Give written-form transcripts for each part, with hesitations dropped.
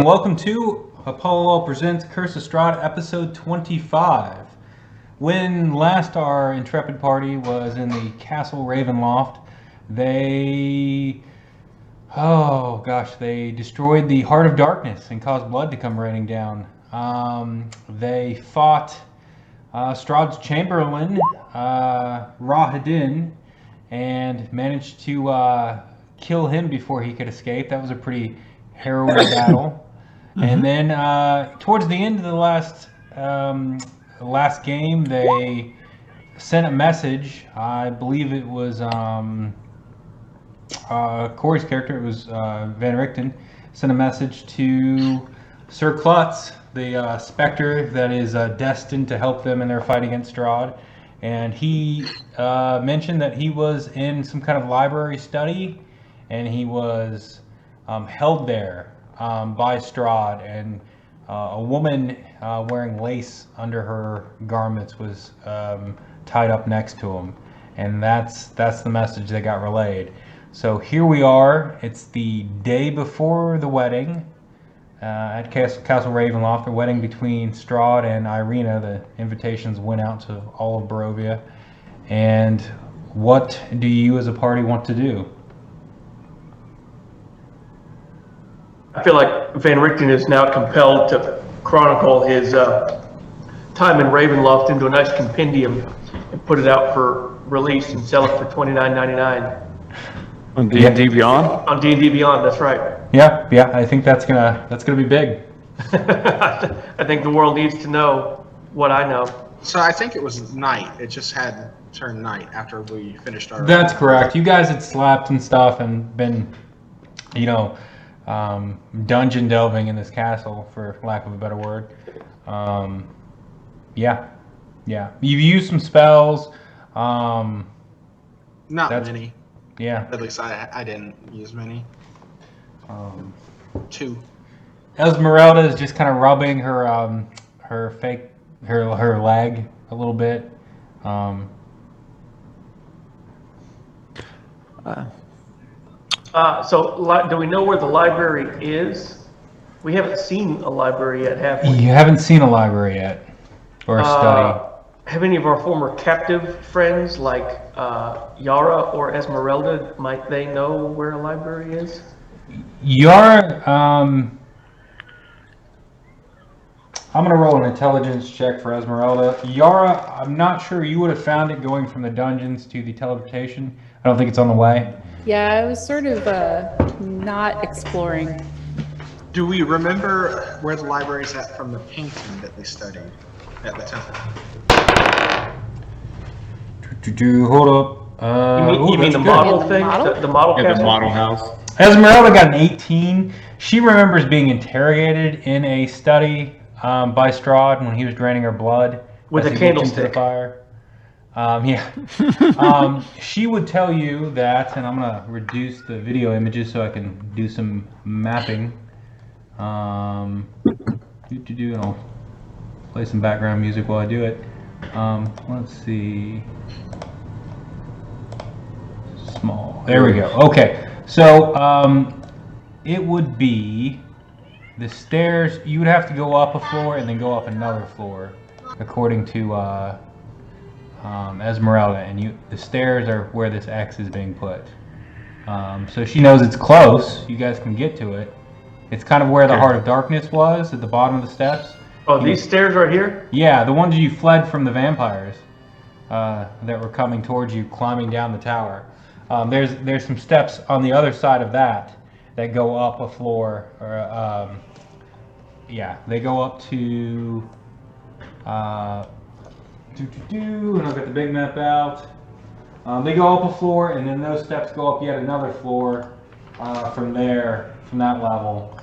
and welcome to Apollo Presents Curse of Strahd, episode 25. When last our intrepid party was in the Castle Ravenloft, they destroyed the Heart of Darkness and caused blood to come raining down. They fought Strahd's Chamberlain, Rahadin, and managed to kill him before he could escape. That was a pretty harrowing battle. And then towards the end of the last game, they sent a message. I believe it was Corey's character. It was Van Richten. Sent a message to Sir Klutz, the specter that is destined to help them in their fight against Strahd. And he mentioned that he was in some kind of library study, and he was held there by Strahd, and a woman wearing lace under her garments was tied up next to him, and that's the message that got relayed. So here we are. It's the day before the wedding at Castle Ravenloft, the wedding between Strahd and Irina. The invitations went out to all of Barovia. And what do you as a party want to do? I feel like Van Richten is now compelled to chronicle his time in Ravenloft into a nice compendium and put it out for release and sell it for $29.99. On D&D Beyond? On D&D Beyond, that's right. Yeah, I think that's gonna be big. I think the world needs to know what I know. So I think it was night. It just had turned night after we finished our... That's correct. You guys had slept and stuff and been, dungeon delving in this castle, for lack of a better word. Yeah. You've used some spells. Not many. Yeah. At least I didn't use many. 2. Esmeralda is just kind of rubbing her leg a little bit. So do we know where the library is? We haven't seen a library yet, have we? You haven't seen a library yet, or a study. Have any of our former captive friends, like Yara or Esmeralda, might they know where a library is? Yara, I'm going to roll an intelligence check for Esmeralda. Yara, I'm not sure you would have found it going from the dungeons to the teleportation. I don't think it's on the way. Yeah, I was sort of not exploring. Do we remember where the library is at from the painting that they studied at the temple? Hold up. You mean the model thing? The model Yeah, the castle? model house. Esmeralda got an 18. She remembers being interrogated in a study by Strahd when he was draining her blood. With a candlestick. Fire. She would tell you that, and I'm going to reduce the video images so I can do some mapping. And I'll play some background music while I do it. Let's see. Small. There we go. Okay. So it would be the stairs. You would have to go up a floor and then go up another floor, according to Esmeralda. And the stairs are where this X is being put. So she knows it's close. You guys can get to it. It's kind of where the Heart of Darkness was, at the bottom of the steps. Oh, these stairs right here? Yeah, the ones you fled from the vampires that were coming towards you, climbing down the tower. There's some steps on the other side of that go up a floor. They go up to... and I'll get the big map out. They go up a floor, and then those steps go up yet another floor from there, from that level.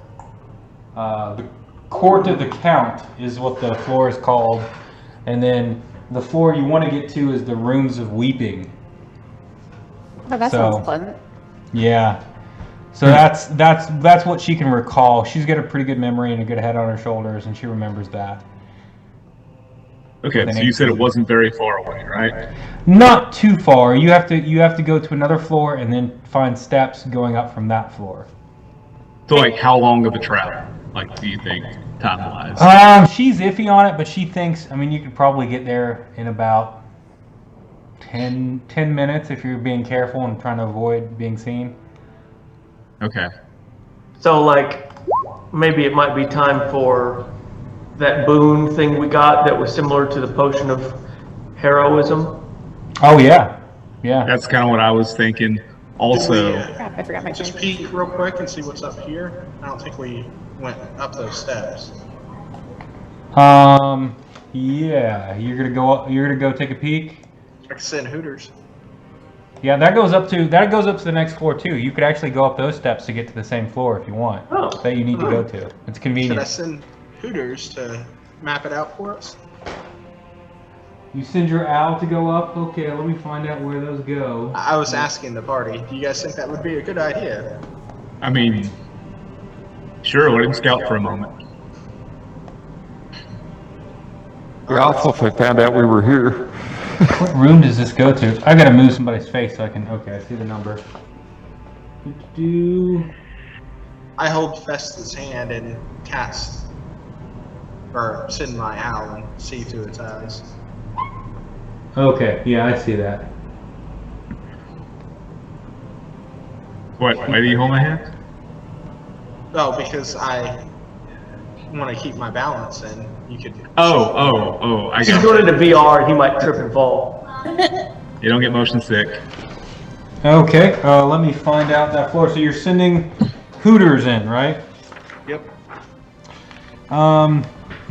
The Court of the Count is what the floor is called, and then the floor you want to get to is the Rooms of Weeping. Oh, that sounds fun. Yeah. So that's what she can recall. She's got a pretty good memory and a good head on her shoulders, and she remembers that. Okay, so you said it wasn't very far away, right? Not too far. You have to go to another floor and then find steps going up from that floor. So like how long of a travel? Like, do you think, time-wise? She's iffy on it, but she thinks, I mean, you could probably get there in about 10 minutes if you're being careful and trying to avoid being seen. Okay. So, like, maybe it might be time for that boon thing we got that was similar to the potion of heroism. Oh, yeah. Yeah. That's kind of what I was thinking. Also, Crap, I forgot my Just thing. peek real quick and see what's up here. I don't think we went up those steps. Yeah, you're gonna go up, you're gonna go take a peek. I can send Hooters. Yeah, that goes up to the next floor too. You could actually go up those steps to get to the same floor if you want. Oh. That you need to go to. It's Should I convenient. send Hooters to map it out for us? You send your owl to go up? Okay, let me find out where those go. I was asking the party. Do you guys think that would be a good idea? I mean, sure, let him scout for a moment. Yeah, also if I found out we were here. What room does this go to? I gotta move somebody's face so I can. Okay, I see the number. I hold Fest's hand and cast, or send my owl and see through its eyes. Okay, yeah, I see that. What, why do you hold my hand? Oh, because I want to keep my balance and you could... Oh, I He's got going it. into VR and he might trip and fall. You don't get motion sick. Okay, let me find out that floor. So you're sending Hooters in, right? Yep.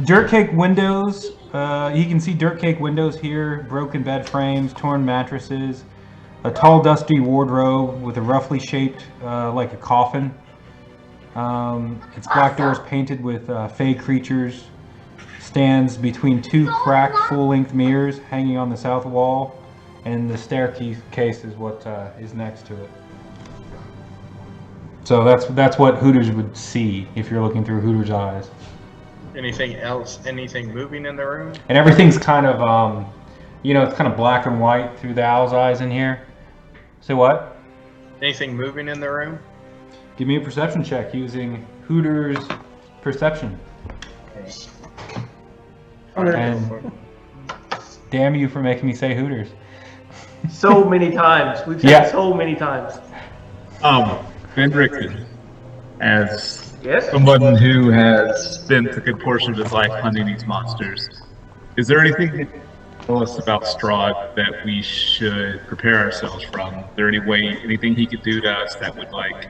Dirt cake windows. You can see dirt cake windows here, broken bed frames, torn mattresses, a tall, dusty wardrobe with a roughly shaped, like a coffin. Its black doors painted with fey creatures. Stands between two cracked full-length mirrors hanging on the south wall, and the staircase is what is next to it. So that's what Hooters would see if you're looking through Hooters' eyes. Anything else? Anything moving in the room? And everything's kind of, it's kind of black and white through the owl's eyes in here. Say what? Anything moving in the room? Give me a perception check using Hooters' perception. And damn you for making me say Hooters. So many times. We've said Yeah. so many times. Ben Rickton, as Yes? someone who has spent a good portion of his life hunting these monsters, is there anything that you can tell us about Strahd that we should prepare ourselves from? Is there anything he could do to us that would, like,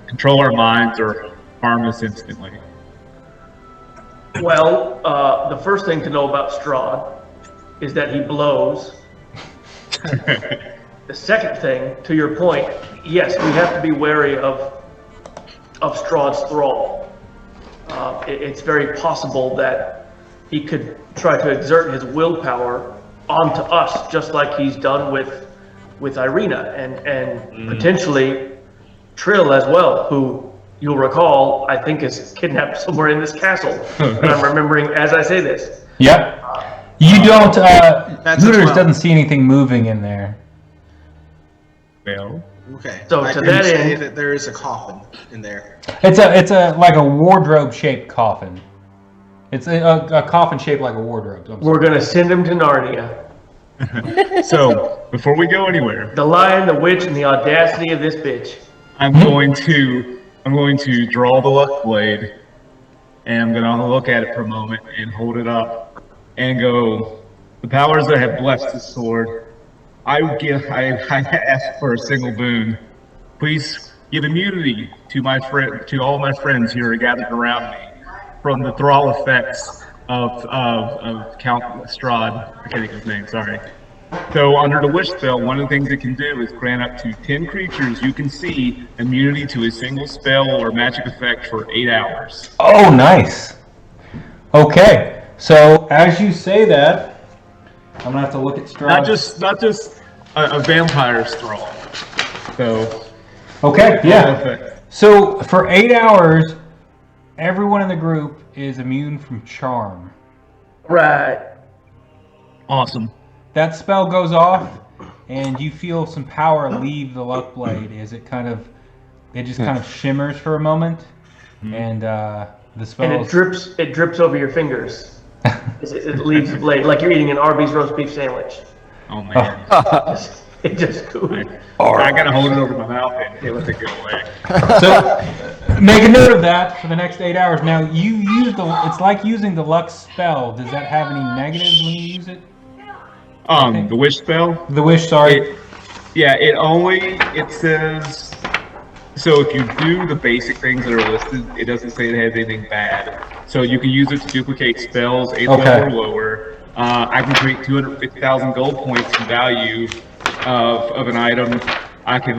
control our minds or harm us instantly? Well, the first thing to know about Strahd is that he blows. The second thing, to your point, yes, we have to be wary of Strahd's thrall. It's very possible that he could try to exert his willpower onto us, just like he's done with Irina and potentially Trill as well, who you'll recall, I think is kidnapped somewhere in this castle. And I'm remembering as I say this. Yep. You don't, That's a Hooters 12. doesn't see anything moving in there. Well, Okay. So I to didn't that say end- that there is a coffin in there. It's like a wardrobe shaped coffin. It's a coffin shaped like a wardrobe. I'm We're sorry. gonna send him to Narnia. so before we go anywhere, The Lion, the Witch, and the audacity of this bitch. I'm going to draw the luck blade, and I'm going to look at it for a moment and hold it up and go, the powers that have blessed this sword, I ask for a single boon. Please give immunity to all my friends who are gathered around me from the thrall effects of Count Strahd. I can't think of his name, sorry. So under the wish spell, one of the things it can do is grant up to 10 creatures you can see immunity to a single spell or magic effect for 8 hours. Oh, nice. Okay. So as you say that, I'm gonna have to look at Strahd. Not just a vampire's thrall. So Okay. Yeah. effect. So for 8 hours, everyone in the group is immune from charm. Right. Awesome. That spell goes off, and you feel some power leave the luck blade as it just kind of shimmers for a moment, and The spell. And it drips over your fingers. It leaves a blade, like you're eating an Arby's roast beef sandwich. Oh man. It just goes. I gotta hold it over my mouth and let it go away. So, make a note of that for the next 8 hours. Now, you use it's like using the Lux spell. Does that have any negatives when you use it? The wish spell? The wish, sorry. It says, so if you do the basic things that are listed, it doesn't say it has anything bad. So you can use it to duplicate spells, 8th level or lower. I can create 250,000 gold points in value of an item. I can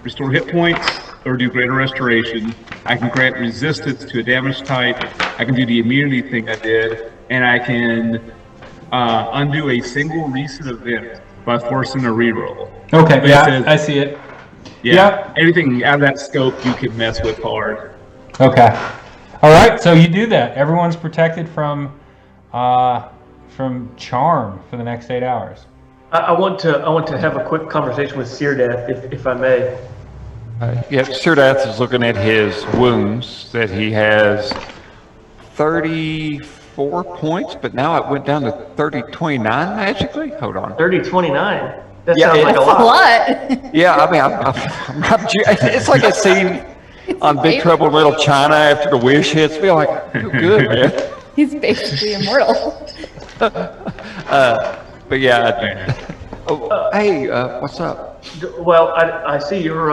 restore hit points or do greater restoration. I can grant resistance to a damage type. I can do the immunity thing I did, and I can undo a single recent event by forcing a reroll. Okay, yeah, I see it. Yeah, anything out of that scope you can mess with hard. Okay. All right, so you do that. Everyone's protected from charm for the next 8 hours. I want to have a quick conversation with Syrdath, if I may. Syrdath is looking at his wounds that he has 34 points, but now it went down to 30-29 magically. Hold on. 30-29. That sounds like a That's lot. a lot. Yeah, I mean, it's like a scene on Big Trouble in Little China after the wish hits. Feel like, you're good, man. He's basically immortal. But yeah. Hey, what's up? Well, I see you're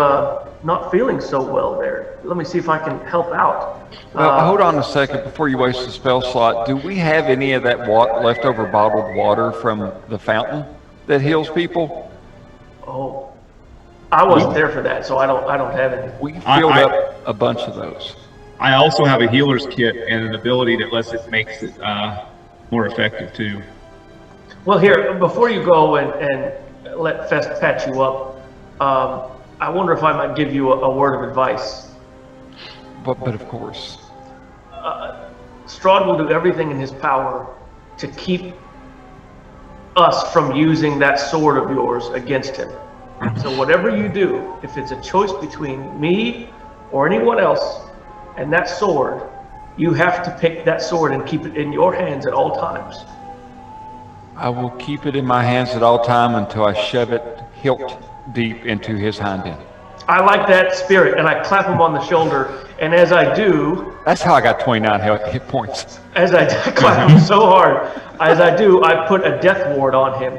not feeling so well there. Let me see if I can help out. Well, hold on a second before you waste the spell slot. Do we have any of that leftover bottled water from the fountain that heals people? Oh, I wasn't there for that, so I don't have any. We filled up a bunch of those. I also have a healer's kit and an ability that makes it more effective too. Well, here, before you go and let Fest patch you up, I wonder if I might give you a word of advice. But of course. Strahd will do everything in his power to keep us from using that sword of yours against him. So whatever you do, if it's a choice between me or anyone else and that sword, you have to pick that sword and keep it in your hands at all times. I will keep it in my hands at all time until I shove it hilt deep into his hind end. I like that spirit, and I clap him on the shoulder, and as I do... That's how I got 29 hit points. As I clap him so hard, as I do, I put a death ward on him,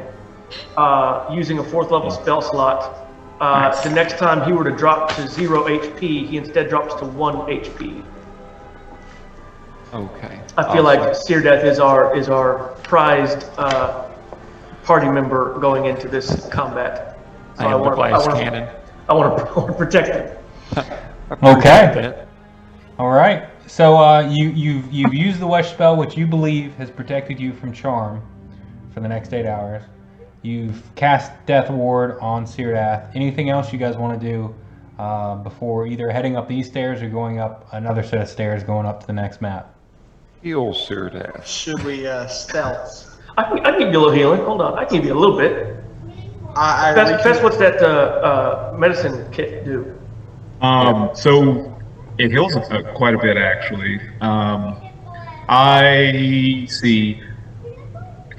using a 4th level spell slot. The next time he were to drop to 0 HP, he instead drops to 1 HP. Okay. I feel like Syrdath is our prized party member going into this combat. So I am the blast cannon. I want to protect him. Okay. All right. So you've used the wish spell, which you believe has protected you from charm for the next 8 hours. You've cast Death Ward on Syrdath. Anything else you guys want to do before either heading up these stairs or going up another set of stairs going up to the next map? Heal Syrdath. Should we stealth? I can give you a little healing. Hold on. I can give you a little bit. Fest, what's that medicine kit do? So it heals quite a bit actually. I see.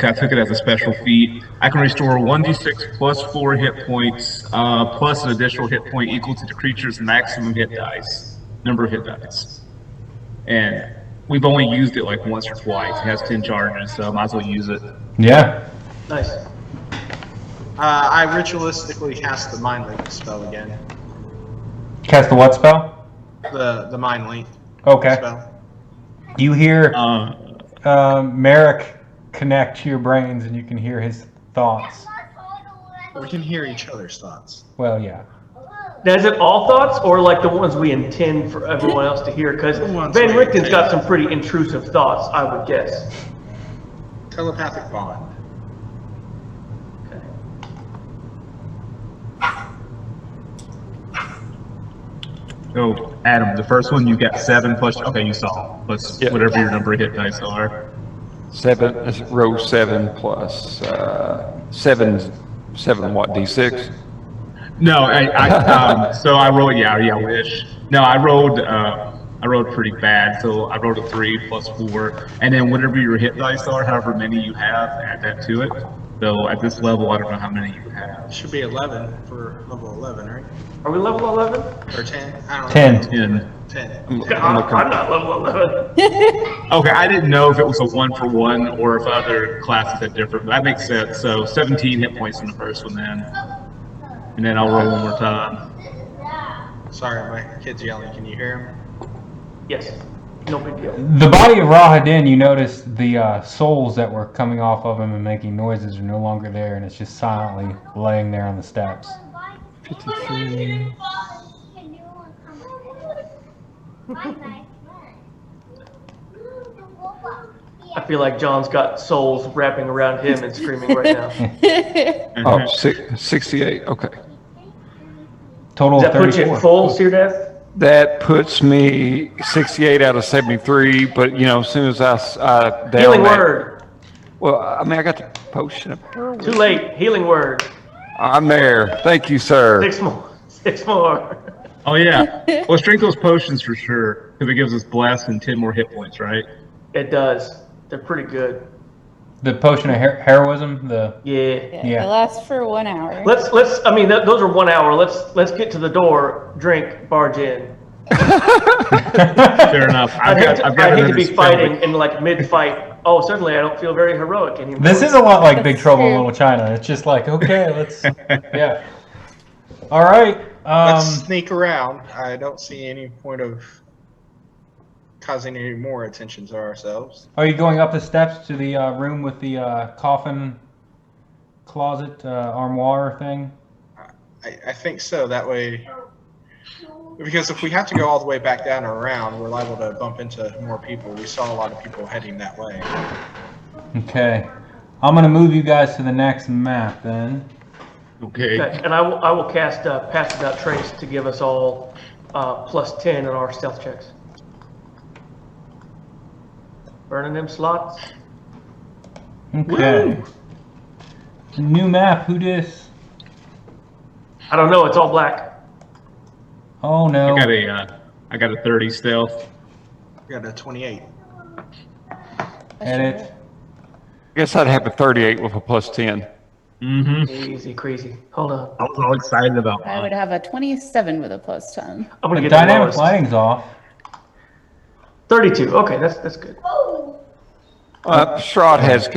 I took it as a special feat. I can restore 1d6 plus 4 hit points, plus an additional hit point equal to the creature's maximum number of hit dice. And we've only used it like once or twice. It has 10 charges, so I might as well use it. Yeah. Nice. I ritualistically cast the Mind Link spell again. Cast the what spell? The Mind Link Okay. spell. You hear Marick connect to your brains, and you can hear his thoughts. We can hear each other's thoughts. Well, yeah. Now, is it all thoughts, or like the ones we intend for everyone else to hear? Because Van we Richten's intend. got some pretty intrusive thoughts, I would guess. Telepathic bond. So, Adam, the first one you got 7 plus. Okay, you saw plus whatever your number of hit dice are. 7, row 7 plus 7 what, d6? No, so I rolled. Yeah, wish. No, I rolled I rolled pretty bad, so I rolled a 3 plus 4, and then whatever your hit dice are, however many you have, add that to it. So at this level, I don't know how many you have. It should be 11 for level 11, right? Are we level 11? Or 10? I don't know. 10. 10. 10. I'm not level 11. Okay, I didn't know if it was a 1-for-1 or if other classes had different. That makes sense. So 17 hit points in the first one then. And then I'll roll one more time. Sorry, my kid's yelling. Can you hear him? Yes. No big deal. The body of Rahadin, you notice the souls that were coming off of him and making noises are no longer there, and it's just silently laying there on the steps. 53. I feel like John's got souls wrapping around him and screaming right now. Oh, 68. Okay. Total Does of that put you 34. at full, Syrdath? That puts me 68 out of 73, but you know, as soon as I down Healing that, word. well, I mean, I got the potion. Too late. Healing word. I'm there. Thank you, sir. 6 more. 6 more. Oh yeah. Well, let's drink those potions for sure, because it gives us bless and 10 more hit points, right? It does. They're pretty good. The potion of heroism, the Yeah. Yeah. It lasts for 1 hour. Let's. I mean, those are 1 hour. Let's get to the door. Drink. Barge in. Fair enough. I hate to another be spell. fighting in like mid-fight. Oh, suddenly I don't feel very heroic anymore. This is a lot like Big That's Trouble in true. Little China. It's just like, okay, let's, yeah. All right. Let's sneak around. I don't see any point of causing any more attention to ourselves. Are you going up the steps to the room with the coffin closet armoire thing? I think so. That way, because if we have to go all the way back down and around, we're liable to bump into more people. We saw a lot of people heading that way. Okay. I'm going to move you guys to the next map then. Okay. Okay, and I will cast Pass Without Trace to give us all plus 10 on our stealth checks. Burning them slots. Okay. New map. Who dis? I don't know. It's all black. Oh no. I got a 30 stealth. We got a 28. Edit. I guess I'd have a 38 with a plus 10. Mm-hmm. Easy, crazy. Hold on. I was all excited about I would mine. have a 27 with a plus 10. I'm gonna The get the dynamic lowest. lighting's off. 32. Okay, that's good. Strahd has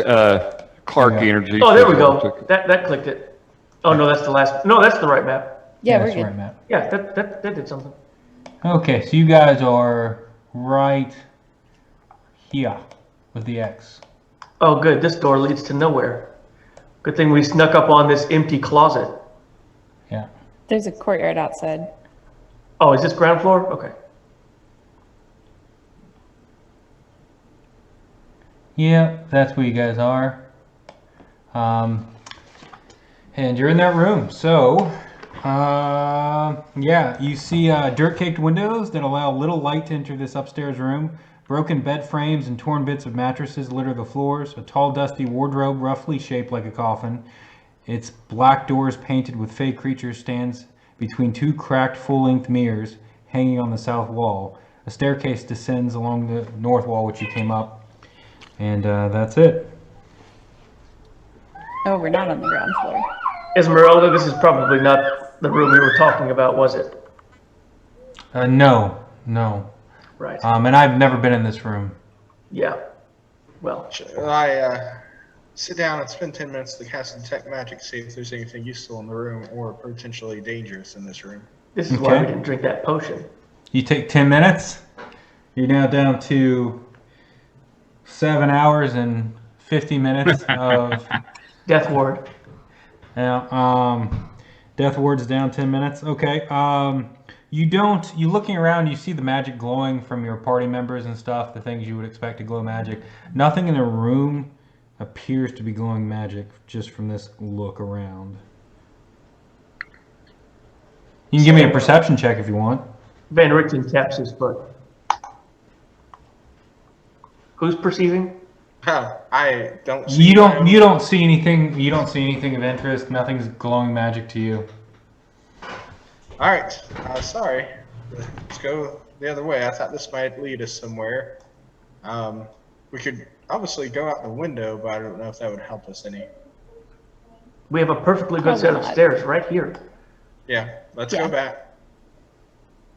Clark Yeah. energy. Oh, there we go. That clicked it. Oh no, that's the last. No, that's the right map. Yeah, we're that's the good. right map. Yeah, that did something. Okay, so you guys are right here with the X. Oh, good. This door leads to nowhere. Good thing we snuck up on this empty closet. Yeah. There's a courtyard outside. Oh, is this ground floor? Okay. Yeah, that's where you guys are. And you're in that room. So, yeah, you see dirt-caked windows that allow little light to enter this upstairs room. Broken bed frames and torn bits of mattresses litter the floors. A tall, dusty wardrobe, roughly shaped like a coffin. Its black doors painted with fake creatures stands between two cracked full-length mirrors hanging on the south wall. A staircase descends along the north wall, which you came up. And that's it. Oh, we're not on the ground floor. Esmeralda, this is probably not the room we were talking about, was it? No. Right. And I've never been in this room. Yeah. Well, Should I sit down and spend 10 minutes to cast detect magic, see if there's anything useful in the room or potentially dangerous in this room? this is why Okay. we didn't drink that potion. You take 10 minutes. You're now down to 7 hours and 50 minutes of Death ward. death ward's down 10 minutes. Okay. You looking around, you see the magic glowing from your party members and stuff, the things you would expect to glow magic. Nothing in the room appears to be glowing magic just from this look around. You can give me a perception check if you want. Van Richten taps his foot. Who's perceiving? Oh, I don't see You don't see anything. You don't see anything of interest. Nothing's glowing magic to you. Alright, sorry. Let's go the other way. I thought this might lead us somewhere. We could obviously go out the window, but I don't know if that would help us any. We have a perfectly good set of Probably not. stairs right here. Yeah, let's Yeah. go back.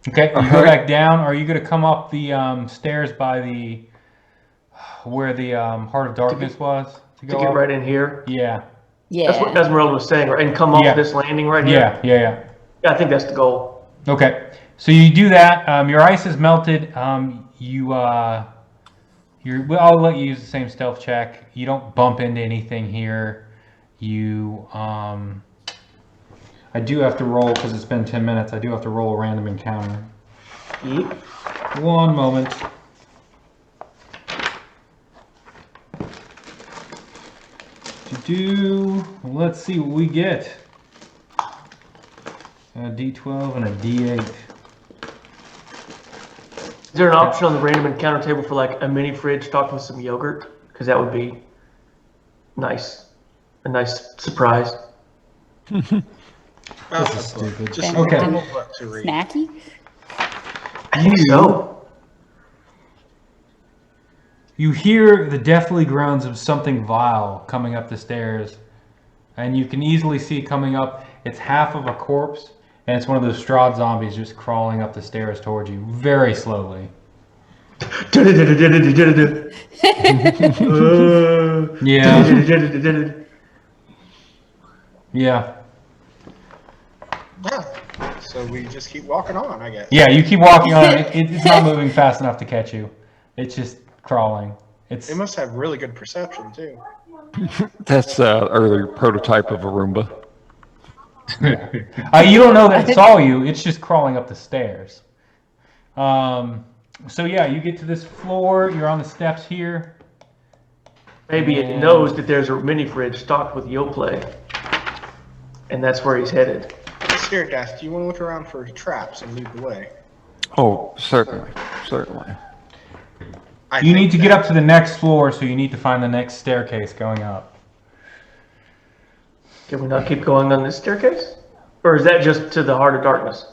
Okay, you go back down. Are you going to come up the stairs by where the Heart of Darkness was? To get up? right in here. Yeah. Yeah. That's what Esmeralda was saying, right? And come off Yeah. this landing right here. Yeah. Yeah, I think that's the goal. Okay, so you do that. Your ice is melted. Well, I'll let you use the same stealth check. You don't bump into anything here. I do have to roll because it's been 10 minutes. I do have to roll a random encounter. Yeet. One moment. Let's see what we get. A D12 and a D8. Is there an option on the random encounter table for like a mini fridge stocked with some yogurt? Because that would be nice. A nice surprise. This is stupid. Just a Okay. normal book to read. Snacky? I think so. You hear the deathly groans of something vile coming up the stairs. And you can easily see coming up, it's half of a corpse, and it's one of those Strahd zombies just crawling up the stairs towards you, very slowly. Yeah. Yeah. So we just keep walking on, I guess. Yeah, you keep walking on it. It's not moving fast enough to catch you. It's just crawling. They must have really good perception, too. That's an early prototype of a Roomba. You don't know that it saw you. It's just crawling up the stairs. So yeah, you get to this floor. You're on the steps here. Maybe it knows that there's a mini fridge stocked with Yoplait. And that's where he's headed. Syrdath, do you want to look around for traps and lead the way? Oh, certainly. You need to get up to the next floor, so you need to find the next staircase going up. Can we not keep going on this staircase? Or is that just to the Heart of Darkness?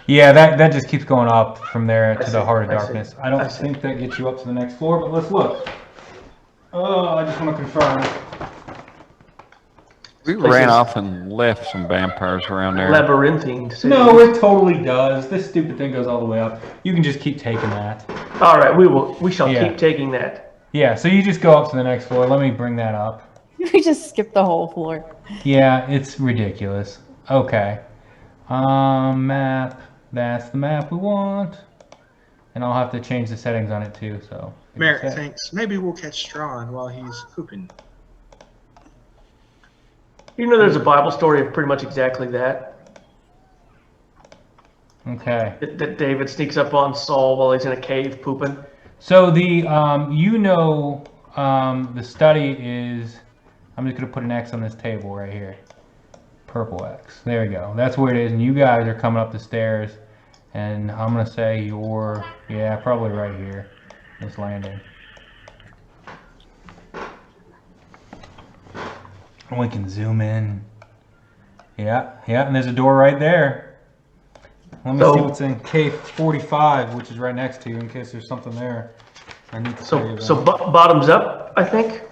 Yeah, that just keeps going up from there to see, the Heart of I see, Darkness. I don't I see. think that gets you up to the next floor, but let's look. Oh, I just want to confirm. We ran off and left some vampires around there. Labyrinthine. To say No, the least. it totally does. This stupid thing goes all the way up. You can just keep taking that. All right, we shall Yeah. keep taking that. Yeah, so you just go up to the next floor. Let me bring that up. We just skipped the whole floor. Yeah, it's ridiculous. Okay. Map. That's the map we want. And I'll have to change the settings on it too, so. Marick thinks maybe we'll catch Strahd while he's pooping. You know, there's a Bible story of pretty much exactly that. Okay. That David sneaks up on Saul while he's in a cave pooping. So the, the study is, I'm just going to put an X on this table right here. Purple X. There we go. That's where it is. And you guys are coming up the stairs. And I'm going to say you're, yeah, probably right here. This landing. And we can zoom in. Yeah, and there's a door right there. Let me see what's in K45, which is right next to you, in case there's something there. I need to tell you So about. bottoms up, I think.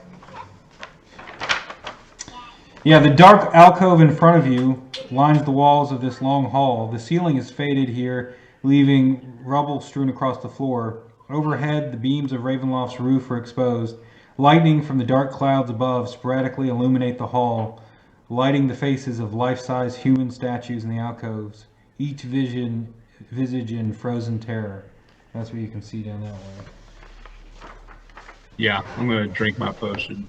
Yeah, the dark alcove in front of you lines the walls of this long hall. The ceiling is faded here, leaving rubble strewn across the floor. Overhead, the beams of Ravenloft's roof are exposed. Lightning from the dark clouds above sporadically illuminate the hall, lighting the faces of life-size human statues in the alcoves, each visage in frozen terror. That's what you can see down that way. Yeah, I'm gonna drink my potion.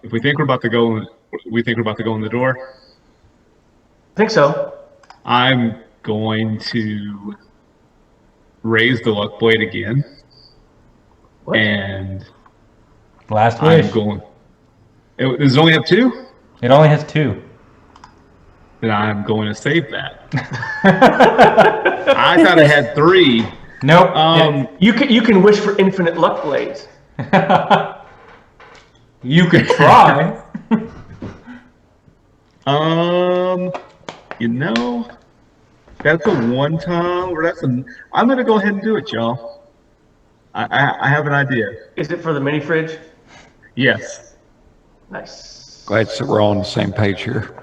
If we think we're about to go, in the door. I think so. I'm going to raise the luck blade again, What? and Last wish. I'm going. Does it only have 2? It only has 2. Then I'm going to save that. I thought it had 3. Nope. You can wish for infinite luck blades. You could try. You know, That's a one-time, or that's a... I'm going to go ahead and do it, y'all. I have an idea. Is it for the mini fridge? Yes. Nice. Glad so we're all on the same page here.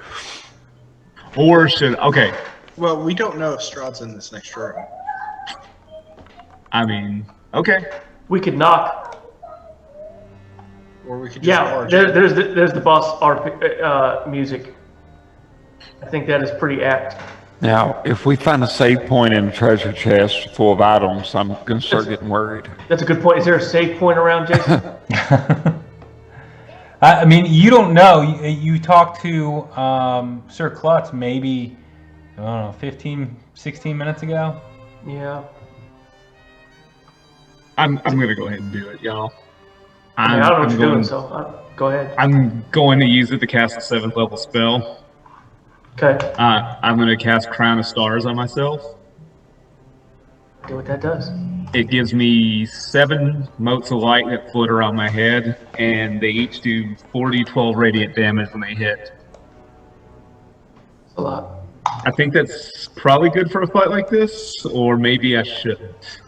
Or should... Okay. Well, we don't know if Strahd's in this next room. I mean, okay. We could knock. Or we could just Yeah, barge there's the boss music. I think that is pretty apt. Now, if we find a save point in a treasure chest full of items, I'm going to start getting worried. That's a good point. Is there a save point around, Jason? I mean, you don't know. You talked to Sir Klutz maybe, I don't know, 15, 16 minutes ago? Yeah. I'm going to go ahead and do it, y'all. I don't know what you're doing, so go ahead. I'm going to use it to cast a 7th level spell. Okay. I'm going to cast Crown of Stars on myself. Do what that does. It gives me 7 motes of light that float around my head, and they each do 4d12 radiant damage when they hit. That's a lot. I think that's probably good for a fight like this, or maybe I shouldn't.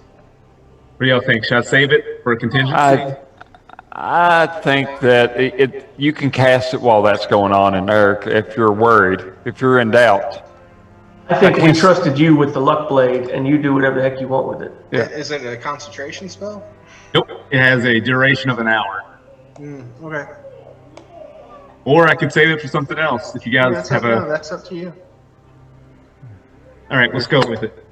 What do y'all think? Should I save it for a contingency? I think that you can cast it while that's going on in there if you're worried, if you're in doubt. I think we trusted you with the luck blade, and you do whatever the heck you want with it. Yeah. Is it a concentration spell? Nope. It has a duration of an hour. Okay. Or I could save it for something else if you guys have No, that's up to you. All right, let's go with it.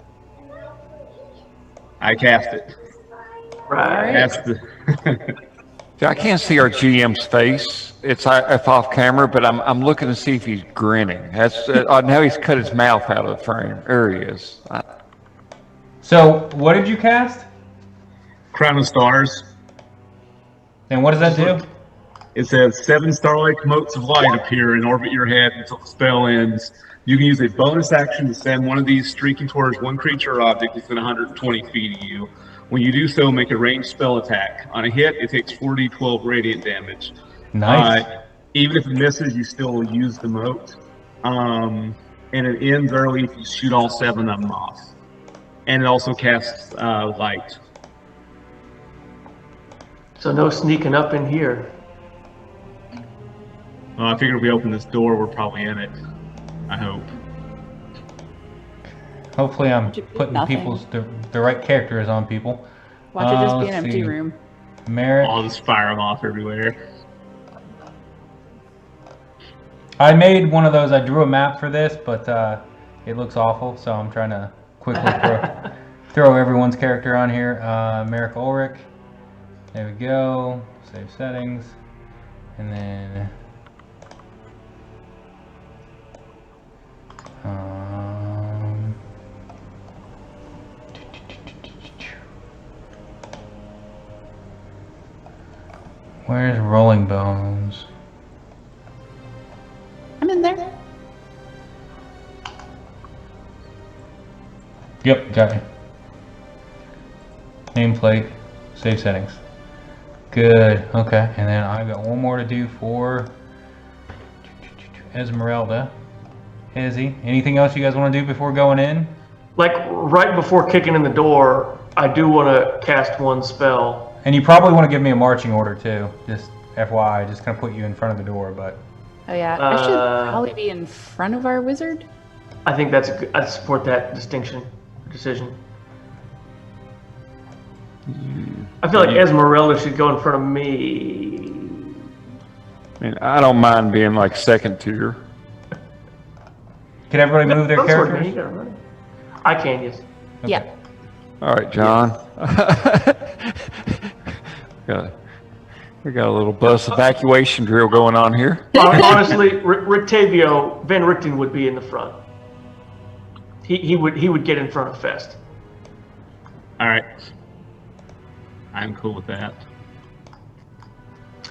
I cast it. Right. That's the... I can't see our GM's face. It's off camera, but I'm looking to see if he's grinning. That's now he's cut his mouth out of the frame. There he is. So, what did you cast? Crown of Stars. And what does that do? It says 7 starlight motes of light appear and orbit your head until the spell ends. You can use a bonus action to send one of these streaking towards one creature or object within 120 feet of you. When you do so, make a ranged spell attack. On a hit, it takes 4d12 radiant damage. Nice. Even if it misses, you still use the mote. And it ends early if you shoot all 7 of them off. And it also casts light. So no sneaking up in here. I figured if we open this door, we're probably in it. I hope. Hopefully I'm Should be putting nothing. the right characters on people. Watch it just be an let's empty see. room. Marick. I'll just fire them off everywhere. I made one of those. I drew a map for this, but it looks awful, so I'm trying to quickly throw everyone's character on here. Marick Ulrich. There we go. Save settings. And then... where's Rolling Bones? I'm in there. Yep, got it. Nameplate, save settings. Good, okay. And then I got one more to do for Esmeralda. Izzy, anything else you guys want to do before going in? Like right before kicking in the door, I do want to cast one spell. And you probably want to give me a marching order too. Just FYI, just kind of put you in front of the door, but... Oh yeah, I should probably be in front of our wizard. I think that's a good, I support that decision. I feel like Esmeralda should go in front of me. I mean, I don't mind being like second tier. Can everybody move their Don't sword me, characters? you gotta run. I can, yes. Okay. Yeah. All right, John. We got a little bus evacuation drill going on here. Honestly, Rictavio, Van Richten would be in the front. He would get in front of Fest. All right. I'm cool with that.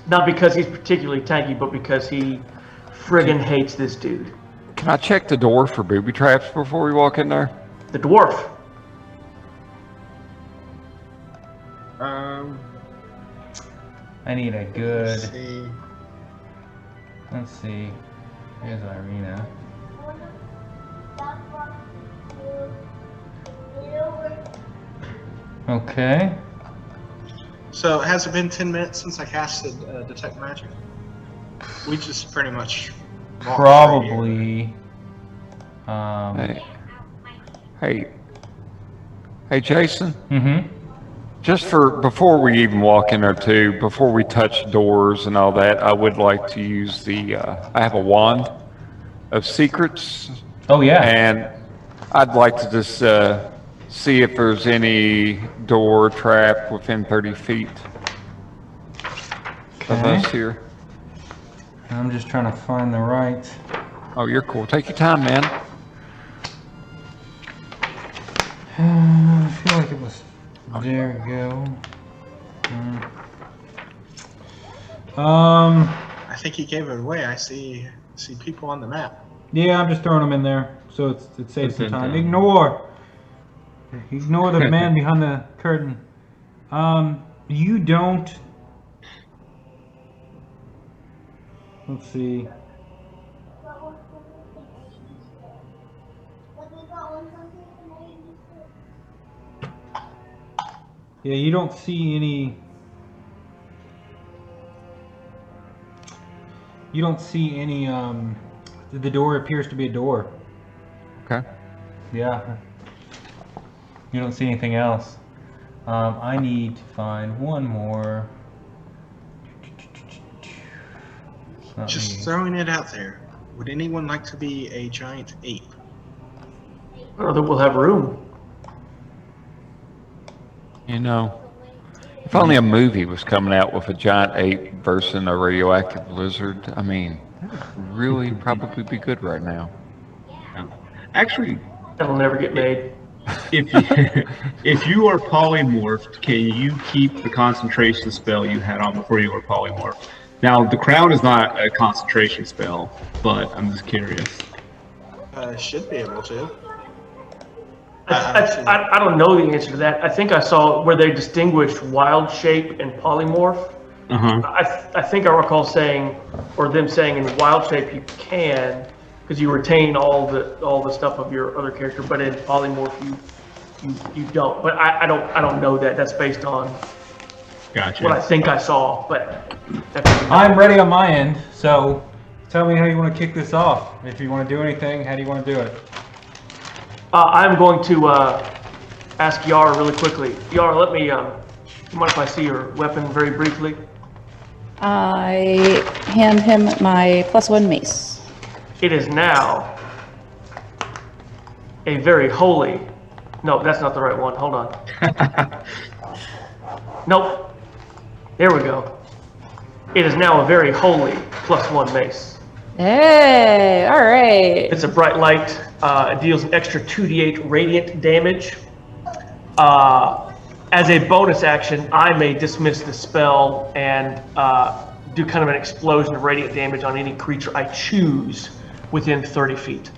Not because he's particularly tanky, but because he friggin' hates this dude. Can I check the door for booby traps before we walk in there? The dwarf. I need a good... Let's see. Let's see. Here's Irina. Okay. So has it been 10 minutes since I casted Detect Magic? We just pretty much walked Probably. Hey, Jason. Mm-hmm. Just for before we even walk in there too, before we touch doors and all that, I would like to use the. I have a wand of secrets, Oh yeah. and I'd like to just see if there's any door trap within 30 feet of Okay. us here. I'm just trying to find the right. Oh, you're cool. Take your time, man. I feel like it was. There we go. I think he gave it away. I see people on the map. Yeah, I'm just throwing them in there, so it saves some time. Ignore the man behind the curtain. You don't. Let's see. Yeah, you don't see any. You don't see any. The door appears to be a door. Okay. Yeah. You don't see anything else. I need to find one more. It's not Just me. throwing it out there. Would anyone like to be a giant ape? I don't think we'll have room. You know, if only a movie was coming out with a giant ape versus a radioactive lizard. I mean, that would really probably be good right now. Actually, That'll never get made. if you are polymorphed, can you keep the concentration spell you had on before you were polymorphed? Now, the crown is not a concentration spell, but I'm just curious. Should be able to. I don't know the answer to that. I think I saw where they distinguished wild shape and polymorph. I think I recall saying, or them saying, in wild shape you can, because you retain all the stuff of your other character, but in polymorph you don't. But I don't know that. That's based on Gotcha. what I think I saw. But I'm ready on my end, so tell me how you want to kick this off. If you want to do anything, how do you want to do it? I'm going to ask Yara really quickly. Yara, let me. You mind if I see your weapon very briefly? I hand him my +1 mace. It is now a very holy. No, that's not the right one. Hold on. Nope. There we go. It is now a very holy +1 mace. Hey, all right. It's a bright light. It deals an extra 2d8 radiant damage. As a bonus action, I may dismiss the spell and do kind of an explosion of radiant damage on any creature I choose within 30 feet.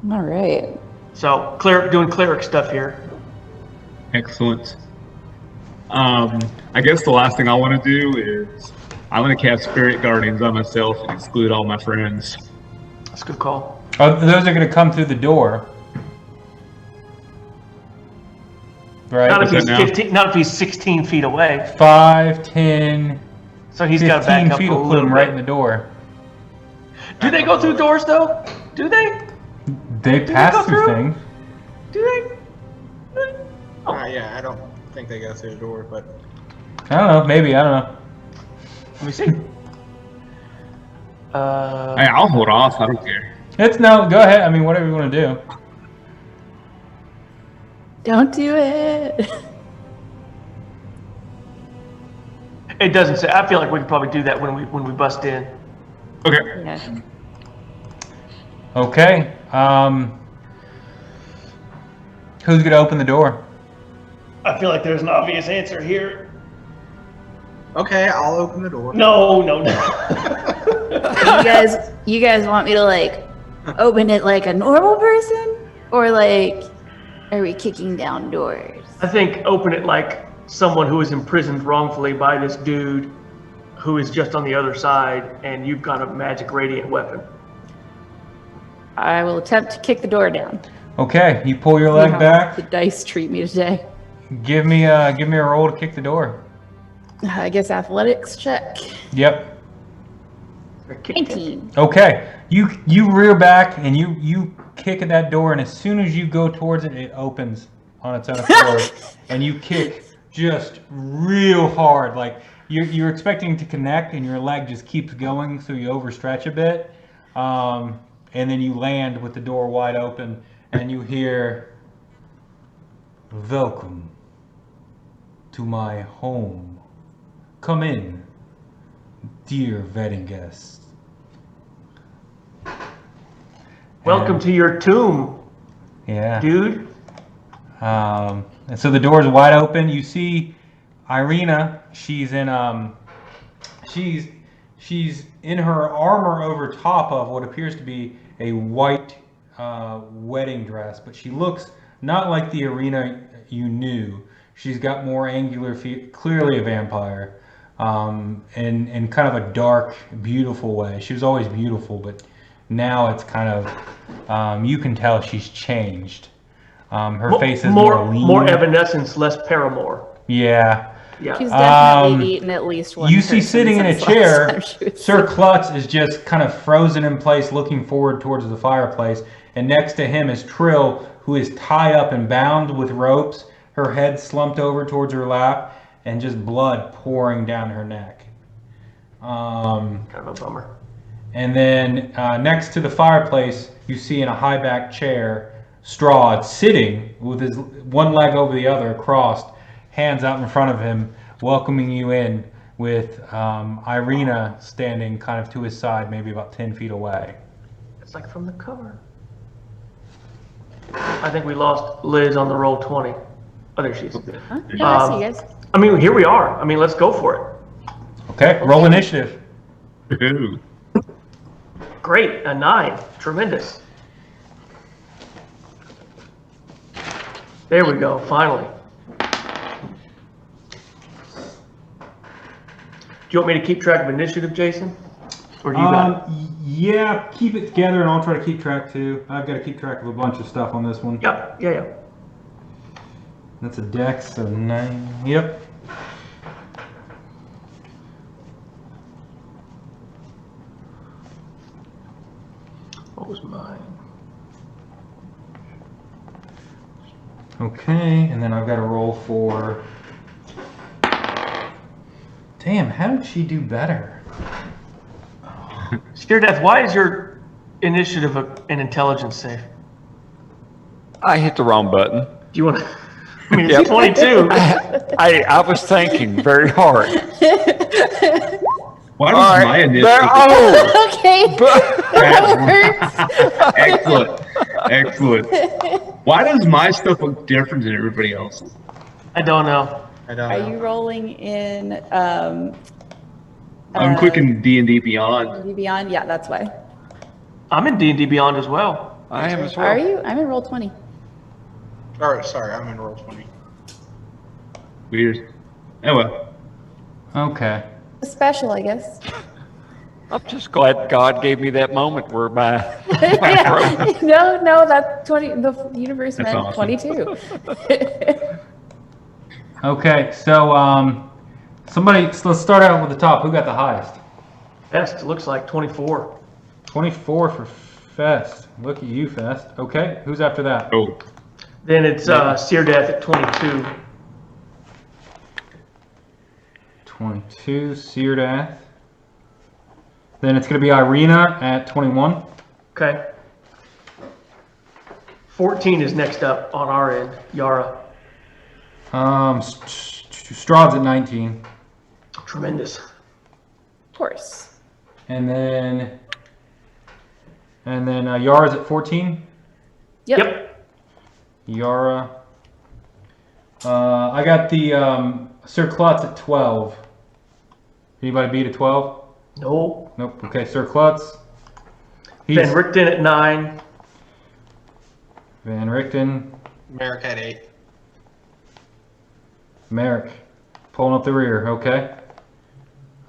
All right. So, doing cleric stuff here. Excellent. I guess the last thing I want to do is I want to cast Spirit Guardians on myself and exclude all my friends. That's a good call. Oh, those are going to come through the door. Right? Not if What's he's that now? 15. Not if he's 16 feet away. 5, 10, So he's got to back 15 up feet a will put little them right bit. in the door. Do they go through doors though? Do they? They they pass go through through? things. Do they? Yeah, I don't think they go through the door, but I don't know. Maybe. I don't know. Let me see. Hey, I'll hold off. I don't care. No. Go ahead. I mean, whatever you want to do. Don't do it. It doesn't say. I feel like we could probably do that when we bust in. Okay. Yeah. Okay. Who's going to open the door? I feel like there's an obvious answer here. okay, I'll open the door. No. You guys want me to like open it like a normal person, or like are we kicking down doors? I think open it like someone who is imprisoned wrongfully by this dude who is just on the other side, and you've got a magic radiant weapon. I will attempt to kick the door down. Okay, you pull your See leg how back. The dice treat me today. Give me a roll to kick the door. I guess athletics check. Yep. 19. Okay. You rear back and you kick at that door, and as soon as you go towards it, it opens on its own accord, and you kick just real hard. Like you're expecting to connect, and your leg just keeps going, so you overstretch a bit, and then you land with the door wide open, and you hear, "Welcome to my home. Come in, dear wedding guests." Welcome to your tomb, Yeah. dude. And so the door's wide open. You see Irina. She's in she's in her armor over top of what appears to be a white wedding dress, but she looks not like the Irina you knew. She's got more angular feet, clearly a vampire, in kind of a dark, beautiful way. She was always beautiful, but now it's kind of you can tell she's changed. Her face is more lean. More evanescence, less paramour. Yeah. Yeah. She's definitely eaten at least one. You see sitting in a person since chair, last time she was Sir Klutz is just kind of frozen in place, looking forward towards the fireplace. And next to him is Trill, who is tied up and bound with ropes, her head slumped over towards her lap, and just blood pouring down her neck. Kind of a bummer. And then next to the fireplace, you see in a high-backed chair, Strahd sitting with his one leg over the other, crossed, hands out in front of him, welcoming you in, with Irina standing kind of to his side, maybe about 10 feet away. It's like from the cover. I think we lost Liz on the roll 20. Oh, there she is. Huh? No, I see you guys. I mean, here we are. I mean, let's go for it. Okay, roll initiative. Ooh. Great, a 9. Tremendous. There we go, finally. Do you want me to keep track of initiative, Jason? Or do you got it? Yeah, keep it together and I'll try to keep track too. I've got to keep track of a bunch of stuff on this one. Yeah. That's a dex, so 9. Yep. What was mine? Okay, and then I've got to roll for... Damn, how did she do better? Syrdath, why is your initiative an intelligence save? I hit the wrong button. Do you want to? I mean, Yep. it's 22. I was thinking very hard. Why All does right, my initiative? there- oh, Okay. That works. Excellent. Why does my stuff look different than everybody else's? I don't know. I don't Are know. you rolling in I'm clicking D&D Beyond. Beyond? Yeah, that's why. I'm in D&D Beyond as well. I am as well. Are you? I'm in roll 20. Or, sorry, I'm in roll 20. Weird. Oh well. Okay. Special, I guess. I'm just glad God gave me that moment where my Yeah. No, that's 20. The universe That's meant awesome. 22. Okay, so let's start out with the top. Who got the highest? Best looks like 24. 24 for Fest. Look at you, Fest. Okay, who's after that? Oh. Then it's Syrdath at 22. 22, Syrdath. Then it's going to be Irina at 21. Okay. 14 is next up on our end. Yara. Strahd's at 19. Tremendous. Of course. And then Yara's at 14. Yep. Yara. I got the Sir Klutz at 12. Anybody beat at 12? No. Nope. Okay, Sir Klutz. Van Richten at 9. Van Richten. Marick at 8. Marick. Pulling up the rear. Okay. At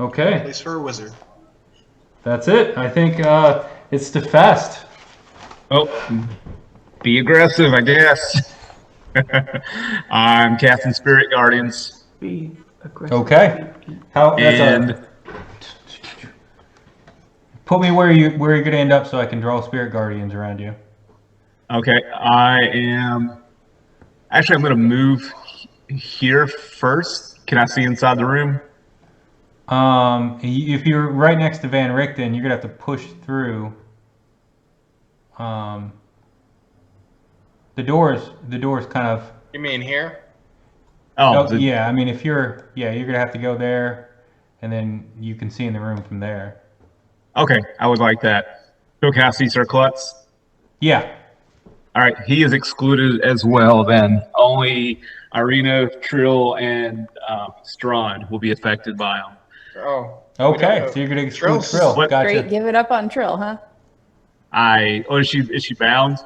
Okay. least for a wizard. That's it. I think it's the Fest. Oh. be aggressive, I guess. I'm casting Spirit Guardians. Be aggressive. Okay. And put me where you're gonna end up so I can draw Spirit Guardians around you. okay, I'm going to move here first. Can I see inside the room? If you're right next to Van Richten, you're gonna have to push through. The door's kind of. You mean here? Oh, Yeah. I mean, you're gonna have to go there, and then you can see in the room from there. okay, I would like that. So can I see Sir Klutz? Yeah. All right, he is excluded as well then. Only Irina, Trill, and Strahd will be affected by him. Oh. Okay. So you're gonna exclude Trill. What? Gotcha. Great, give it up on Trill, huh? Is she bound?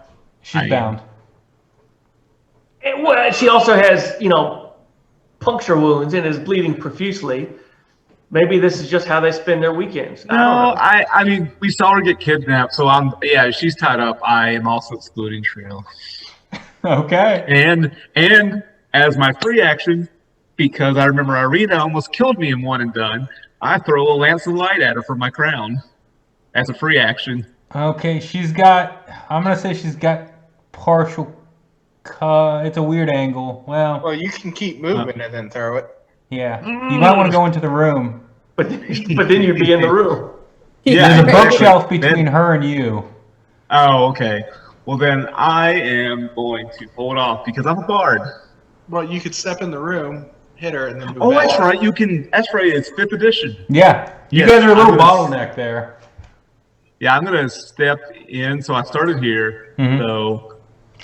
She's bound. And, well, she also has, puncture wounds and is bleeding profusely. Maybe this is just how they spend their weekends. No, I mean, we saw her get kidnapped, so she's tied up. I am also excluding Trill. Okay. And as my free action, because I remember Irina almost killed me in One and Done, I throw a Lance of Light at her for my crown. As a free action. Okay. I'm gonna say she's got partial. It's a weird angle. Well, you can keep moving and then throw it. Yeah. You might want to go into the room. But then you'd be in the room. There's a bookshelf between her and you. Oh, okay. Well, then I am going to hold off because I'm a bard. Well, you could step in the room, hit her, and then move Oh, back. that's right. That's right. It's 5th edition. Yeah. You Yes, guys are a little I'm gonna- bottleneck there. Yeah, I'm going to step in. So I started here. Mhm. So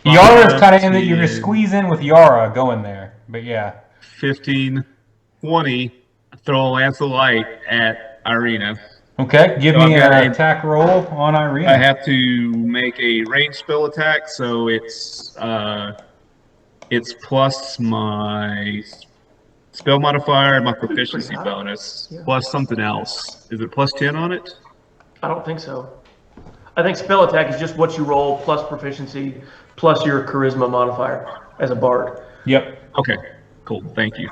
Yara's kind of in that you're going to squeeze in with Yara going there. But yeah. 15, 20, throw a Lance of Light at Irina. Okay. Give So me I've got an attack roll on Irina. I have to make a ranged spell attack, so it's plus my spell modifier and my proficiency bonus, plus something else. Is it plus 10 on it? I don't think so. I think spell attack is just what you roll plus proficiency plus your charisma modifier as a bard. Yep. Okay, cool. Thank you.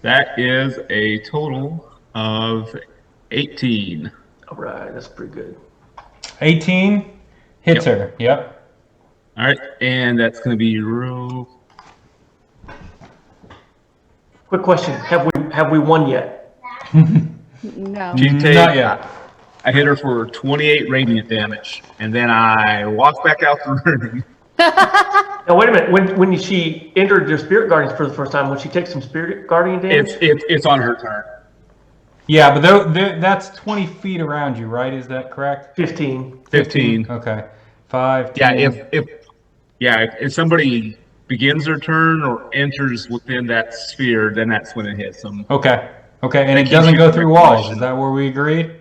That is a total of 18. All right, that's pretty good. 18 hits her. Yep. All right, and that's going to be real. Quick question: Have we won yet? No. Not yet. I hit her for 28 radiant damage, and then I walk back out the room. Now wait a minute. When she entered your spirit guardians for the first time, would she take some spirit guardian damage? It's on her turn. Yeah, but that's 20 feet around you, right? Is that correct? 15. 15. Okay. 5, Yeah, 10. if somebody begins their turn or enters within that sphere, then that's when it hits them. Okay. Okay, and it keeps doesn't you go from through walls. recollection. Is that where we agreed?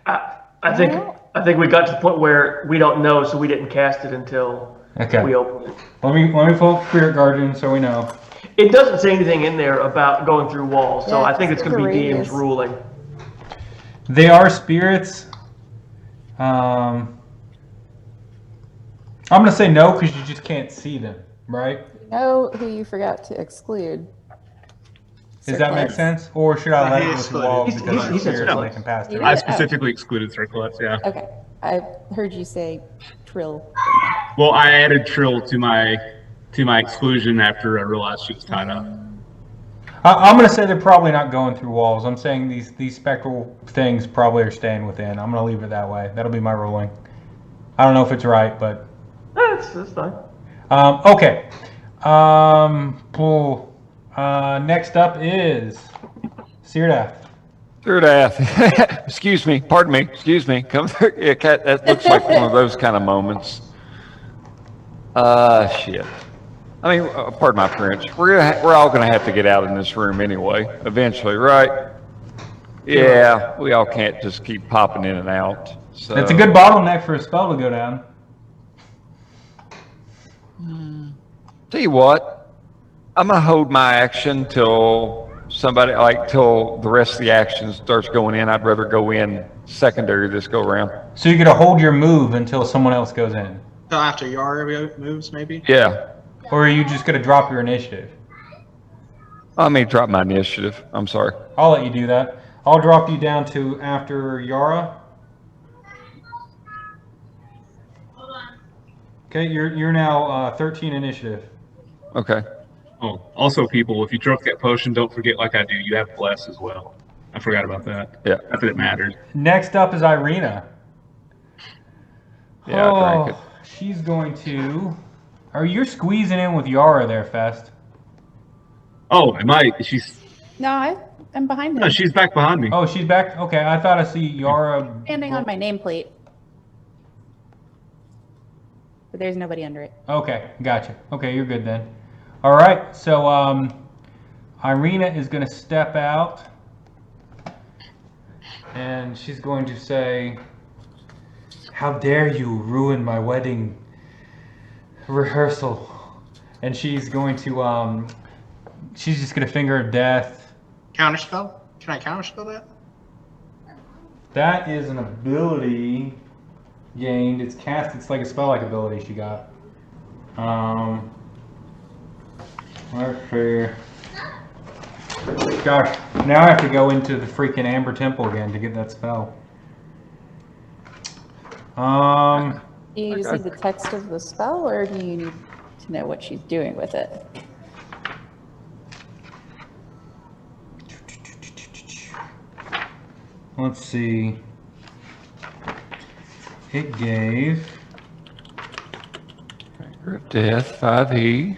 I think we got to the point where we don't know, so we didn't cast it until Okay. we opened it. Let me pull Spirit Guardian so we know. It doesn't say anything in there about going through walls, so Yeah, I think it's going to be the radius. DM's ruling. They are spirits. I'm gonna say no because you just can't see them, right? You know who you forgot to exclude? Does that make sense? Or should I let it go through walls He's- because he they're said spirits no. and they can pass through? You I did? specifically excluded circlets, yeah. Okay. I heard you say Trill. Well, I added Trill to my exclusion after I realized she was tied up. I'm gonna say they're probably not going through walls. I'm saying these spectral things probably are staying within. I'm gonna leave it that way. That'll be my ruling. I don't know if it's right, but That's fine. okay. Next up is Syrdath. Syrdath. Excuse me. Pardon me. Excuse me. Come through. Yeah, Cat, that looks like one of those kind of moments. Shit. I mean, pardon my French. We're all gonna have to get out in this room anyway, eventually, right? Yeah, we all can't just keep popping in and out. So It's a good bottleneck for a spell to go down. Tell you what, I'm gonna hold my action till somebody, like, till the rest of the action starts going in, I'd rather go in secondary this go around. So you're gonna hold your move until someone else goes in, Till after Yara moves, maybe? Yeah. or are you just gonna drop your initiative? I may drop my initiative. I'm sorry. I'll let you do that. I'll drop you down to after Yara. Okay, you're now 13 initiative. Okay. Oh, also, people, if you drink that potion, don't forget, like I do, you have bless as well. I forgot about that. Yeah. Not that it matters. Next up is Irina. Yeah, I drank it. She's going to. You're squeezing in with Yara there, Fest. Oh, am I? She's. No, I'm behind No, him. she's back behind me. Oh, she's back. Okay, I thought I see Yara. Standing on my nameplate. But there's nobody under it. Okay, gotcha. Okay, you're good then. All right, so Irina is going to step out, and she's going to say, "How dare you ruin my wedding rehearsal?" And she's going to, she's just going to finger of death. Counterspell? Can I counterspell that? That is an ability gained. It's cast. It's like a spell-like ability she got. Let's see. Gosh, now I have to go into the freaking Amber Temple again to get that spell. Do you need to see the text of the spell, or do you need to know what she's doing with it? Let's see. It gave. Finger of Death, 5e.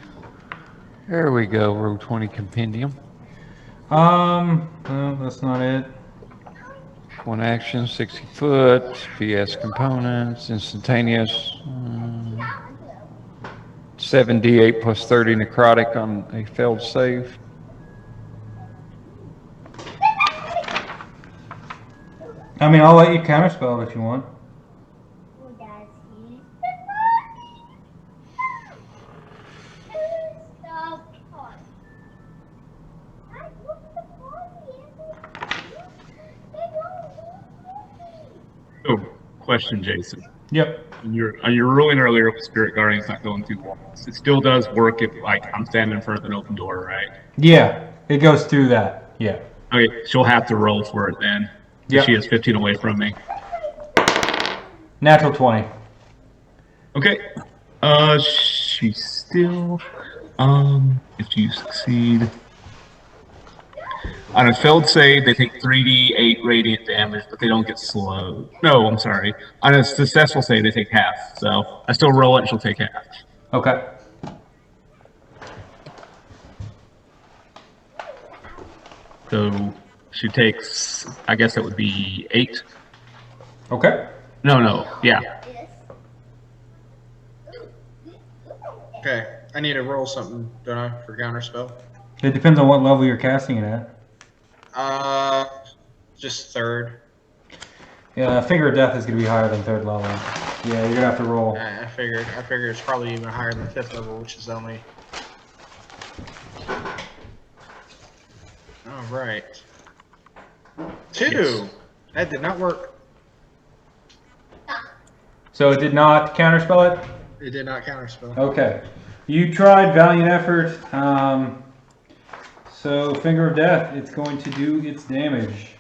There we go, Roll 20 Compendium. No, that's not it. One action, 60 foot, VS components, instantaneous. 7d8 plus 30 necrotic on a failed save. I mean, I'll let you counterspell if you want. Oh, question, Jason. Yep. On your ruling earlier with Spirit Guardian's not going through walls. It still does work if, like, I'm standing in front of an open door, right? Yeah, it goes through that. Yeah. Okay, she'll have to roll for it then. Yep. She is 15 away from me. Natural 20. Okay. She's still, if you succeed. On a failed save, they take 3d8 radiant damage, but they don't get slowed. No, I'm sorry. On a successful save, they take half. So I still roll it, and she'll take half. Okay. So she takes, I guess that would be 8. Okay. No, yeah. Okay, I need to roll something, don't I, for counterspell? It depends on what level you're casting it at. Just third. Yeah, Finger of Death is going to be higher than third level. Yeah, you're going to have to roll. I figured it's probably even higher than fifth level, which is only. All right. 2. Yes. That did not work. So it did not counterspell it? It did not counterspell. Okay. You tried, valiant effort. So Finger of Death, it's going to do its damage.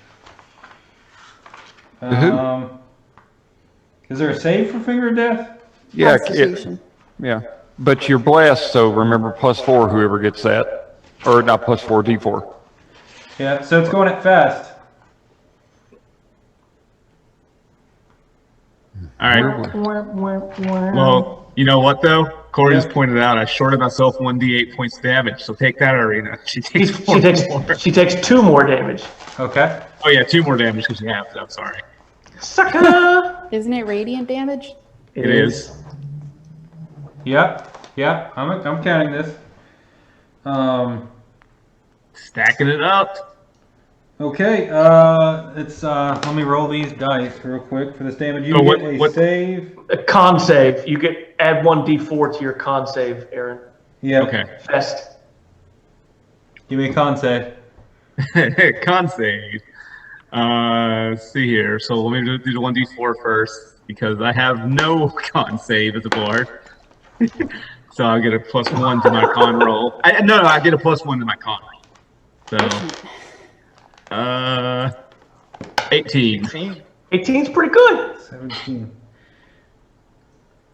Is there a save for Finger of Death? Yeah, Constitution. yeah. But you're blessed, so remember +4 whoever gets that. Or not +4, D4. Yeah, so it's going at Fest. All right. Well, you know what though? Corey just pointed out I shorted myself 1d8 points damage, so take that, Arena. She takes 4 more. She takes 2 more damage. Okay. Oh yeah, 2 more damage because you have to. I'm sorry. Sucker! Isn't it radiant damage? It is. Yep. I'm counting this. Stacking it up. Okay, it's let me roll these dice real quick for this damage. You So get what- a save. A con save. You get add 1d4 to your con save, Aaron. Yeah. Okay. Fest. Give me a con save. Con save. Let's see here. So let me do the 1d4 first because I have no con save as a bard. So I'll get a +1 to my con roll. No, I get a +1 to my con roll. So, 18. 18's pretty good. 17.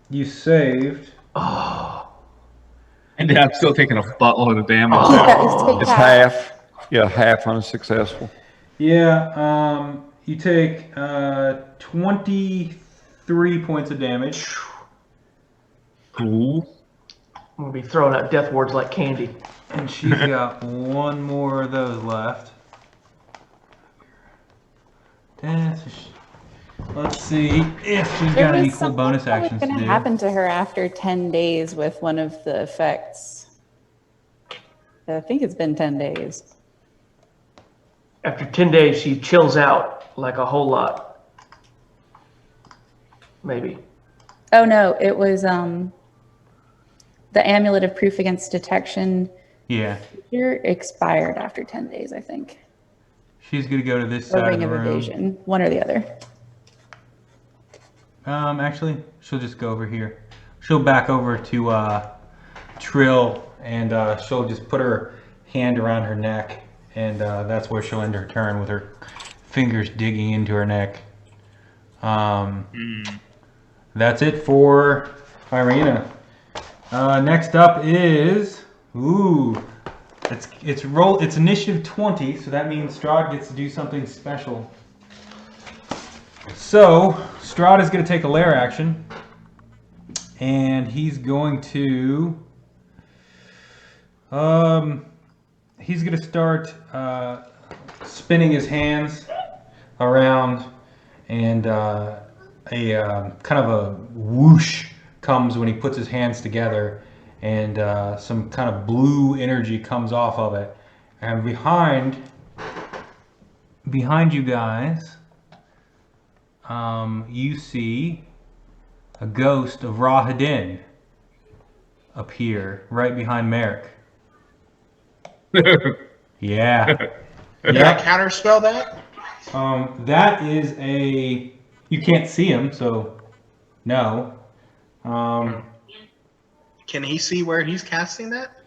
You saved. And I'm still taking a buttload of damage. Take It's half. Yeah, half unsuccessful. Yeah, you take 23 points of damage. Cool. I'm gonna be throwing out death wards like candy. And she's got one more of those left. Let's see if she's got any cool bonus actions to What's going to do. happen to her after 10 days with one of the effects? I think it's been 10 days. After 10 days, she chills out like a whole lot. Maybe. Oh no, it was the amulet of proof against detection. Yeah, Here expired after 10 days, I think. she's gonna go to this Or side of ring the of room. evasion, one or the other. Actually, she'll just go over here. She'll back over to Trill, and she'll just put her hand around her neck, and that's where she'll end her turn with her fingers digging into her neck. That's it for Irina. Next up is it's initiative 20, so that means Strahd gets to do something special. So Strahd is going to take a lair action, and he's going to start spinning his hands around, and a kind of a whoosh comes when he puts his hands together, and some kind of blue energy comes off of it, and behind you guys, you see a ghost of Rahadin appear right behind Marick. Yeah. Can I counterspell that? That is a... You can't see him, so no. Can he see where he's casting that?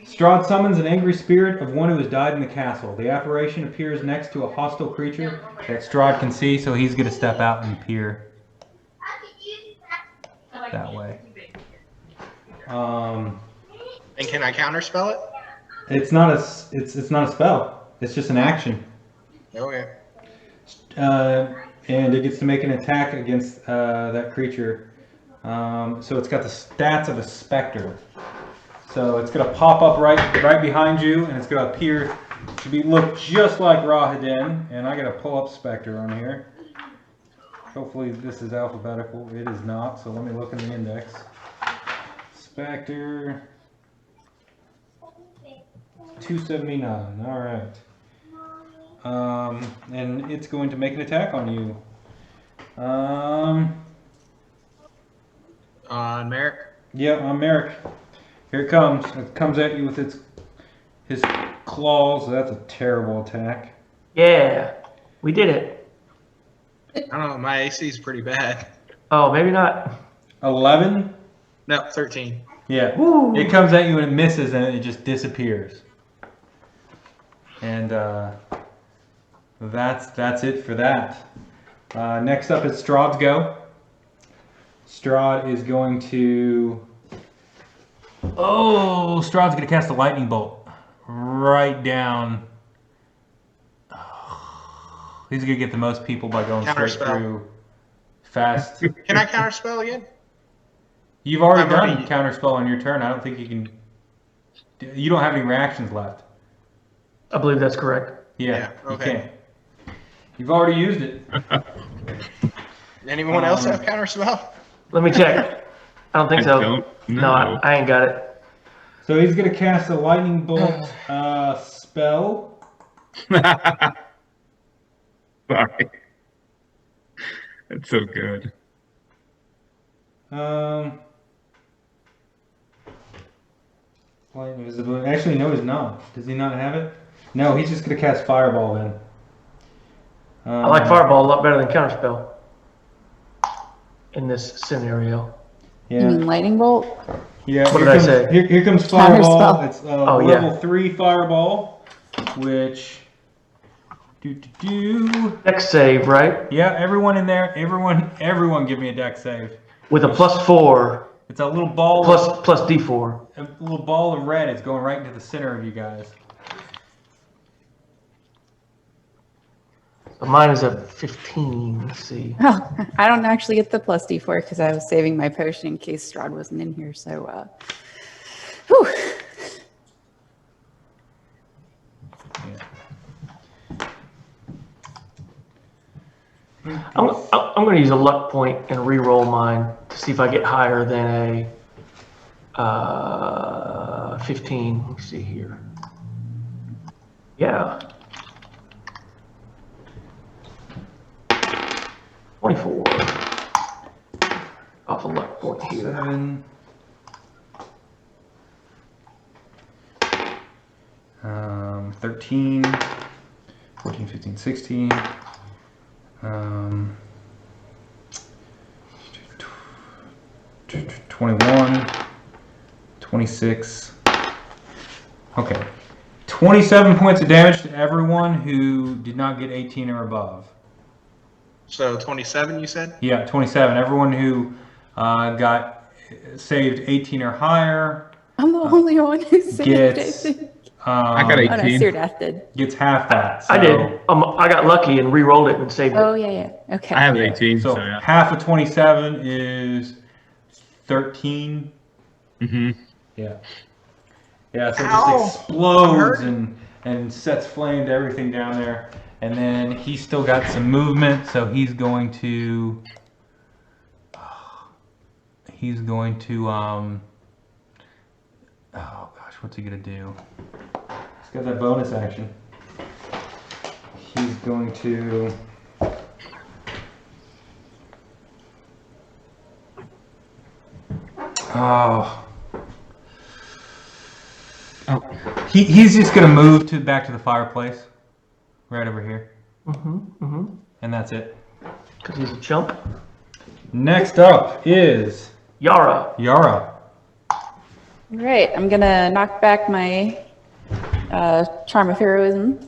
Strahd summons an angry spirit of one who has died in the castle. The apparition appears next to a hostile creature that Strahd can see, so he's going to step out and peer that way. And can I counterspell it? It's not a spell. It's just an action. Okay. And it gets to make an attack against that creature. So it's got the stats of a specter. So it's going to pop up right behind you, and it's going to appear to look just like Rahadin. And I got to pull up Spectre on here. Hopefully this is alphabetical. It is not, so let me look in the index. Spectre 279. All right. And it's going to make an attack on you. On Marick? Yeah, on Marick. Here it comes. It comes at you with his claws. That's a terrible attack. Yeah, we did it. I don't know. My AC is pretty bad. Oh, maybe not. 11? No, 13. Yeah. Woo. It comes at you and it misses and it just disappears. And that's it for that. Next up is Strahd's go. Strahd is going to... Strahd's going to cast a lightning bolt right down. He's going to get the most people by going straight through fast. Can I counterspell again? You've already I've done already- counterspell on your turn. I don't think you can... You don't have any reactions left. I believe that's correct. Yeah, Yeah, okay. you can't. You've already used it. Anyone else have counterspell? Let me check. I don't think I so. don't No, know. I ain't got it. So he's going to cast a lightning bolt spell. Sorry. That's so good. Light invisibility. Actually, no, he's not. Does he not have it? No, he's just gonna cast Fireball then. I like Fireball a lot better than Counterspell in this scenario. Yeah. You mean lightning bolt? Yeah. What here did I comes, say? Here comes Fireball. Counterspell. It's Oh, level yeah. 3 Fireball, which. Dex save, right? Yeah, everyone in there, everyone give me a dex save. With a +4, It's a little ball plus D4. a little ball of red. It's going right into the center of you guys. So mine is a 15. Let's see. Oh, I don't actually get the plus D4 because I was saving my potion in case Strahd wasn't in here. So, whew. I'm going to use a luck point and re-roll mine to see if I get higher than a 15. Let's see here. Yeah. 24. Off a luck point here. 7. 13, 14, 15, 16. 21, 26. Okay. 27 points of damage to everyone who did not get 18 or above. So 27, you said? Yeah, 27. Everyone who got saved 18 or higher I'm the only one who saved it. gets I got Oh no, 18. Syrdath did. gets half that. I did. I got lucky and re-rolled it and saved it. Oh yeah. Okay. I have 18, So so yeah. half of 27 is 13. Mm-hmm. Yeah. Yeah, so it Ow! just explodes I'm and sets flame to everything down there. And then he's still got some movement, so he's going to oh gosh, what's he gonna do? He's got that bonus action. He's going to he's just gonna move back to the fireplace, right over here, and that's it. Because he's a chump. Next up is Yara. Yara. All right, I'm gonna knock back my Charm of Heroism.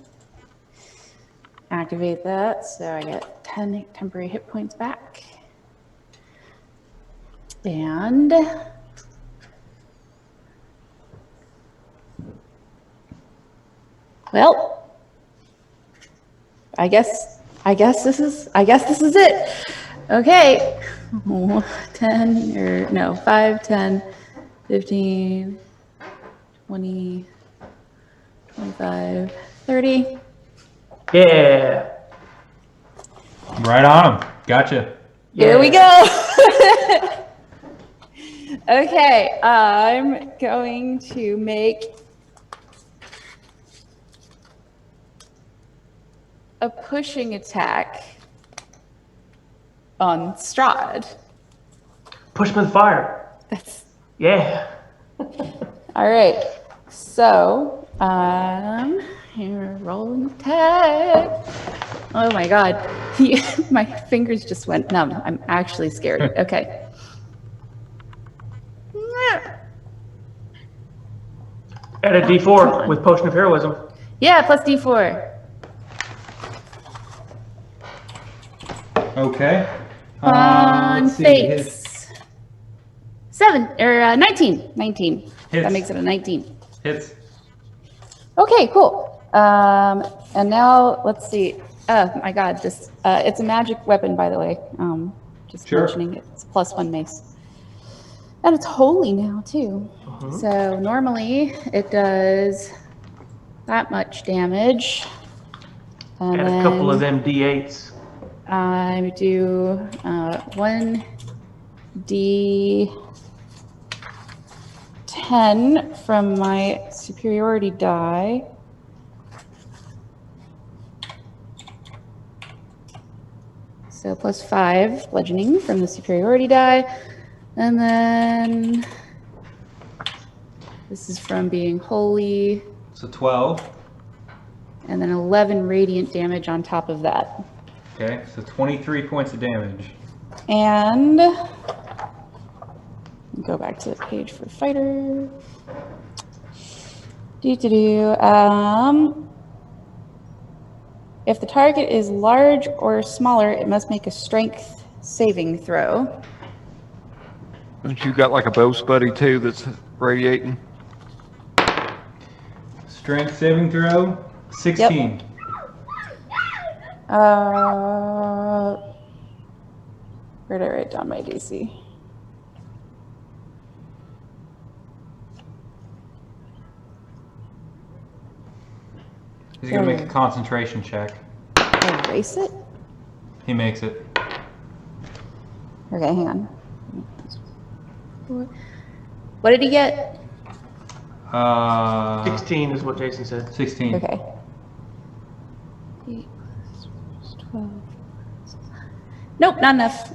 Activate that, so I get 10 temporary hit points back. And well, I guess this is it. Okay. 10 or no, 5, 10, 15, 20, 25, 30. Yeah. Right on him. Gotcha. Here we go. Okay, I'm going to make a pushing attack on Strahd. Push him in the fire. That's Yeah. all right. So, here, roll an attack. Oh my god, my fingers just went numb. I'm actually scared. Okay. Add a D4 with Potion of Heroism. Yeah, plus D4. Okay. On let's see, fates. 19. 19. Hits. That makes it a 19. Hits. Okay, cool. And now let's see. Oh my god, this it's a magic weapon, by the way. Just Sure. mentioning it. It's +1 mace. And it's holy now too. So normally it does that much damage. And Add a couple of them D8s. I do 1d10 from my superiority die. So +5 bludgeoning from the superiority die. And then this is from being holy. So 12. And then 11 radiant damage on top of that. Okay, so 23 points of damage. And go back to the page for fighter. If the target is large or smaller, it must make a strength saving throw. Don't you got like a boast buddy too that's radiating? Strength saving throw, 16. Yep. Where did I write down my DC? He's gonna make a concentration check. Erase it? He makes it. Okay, hang on. What did he get? 16 is what Jason said. 16. Okay. 8 plus 12. Nope, not enough.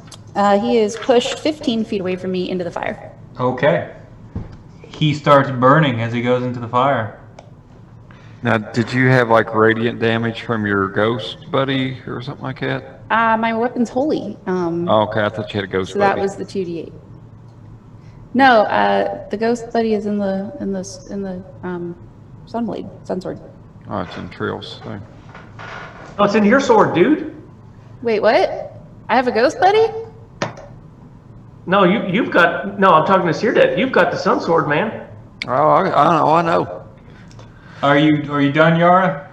He is pushed 15 feet away from me into the fire. Okay. He starts burning as he goes into the fire. Now, did you have like radiant damage from your ghost buddy or something like that? My weapon's holy. Oh, okay, I thought you had a ghost So buddy. that was the 2d8. No, the ghost buddy is in the sunblade, sunsword. Oh, it's in Trill's thing. Oh, it's in your sword, dude. Wait, what? I have a ghost buddy? No, you've got. No, I'm talking to Syrdath. You've got the sun sword, man. Oh, I know. Are you done, Yara?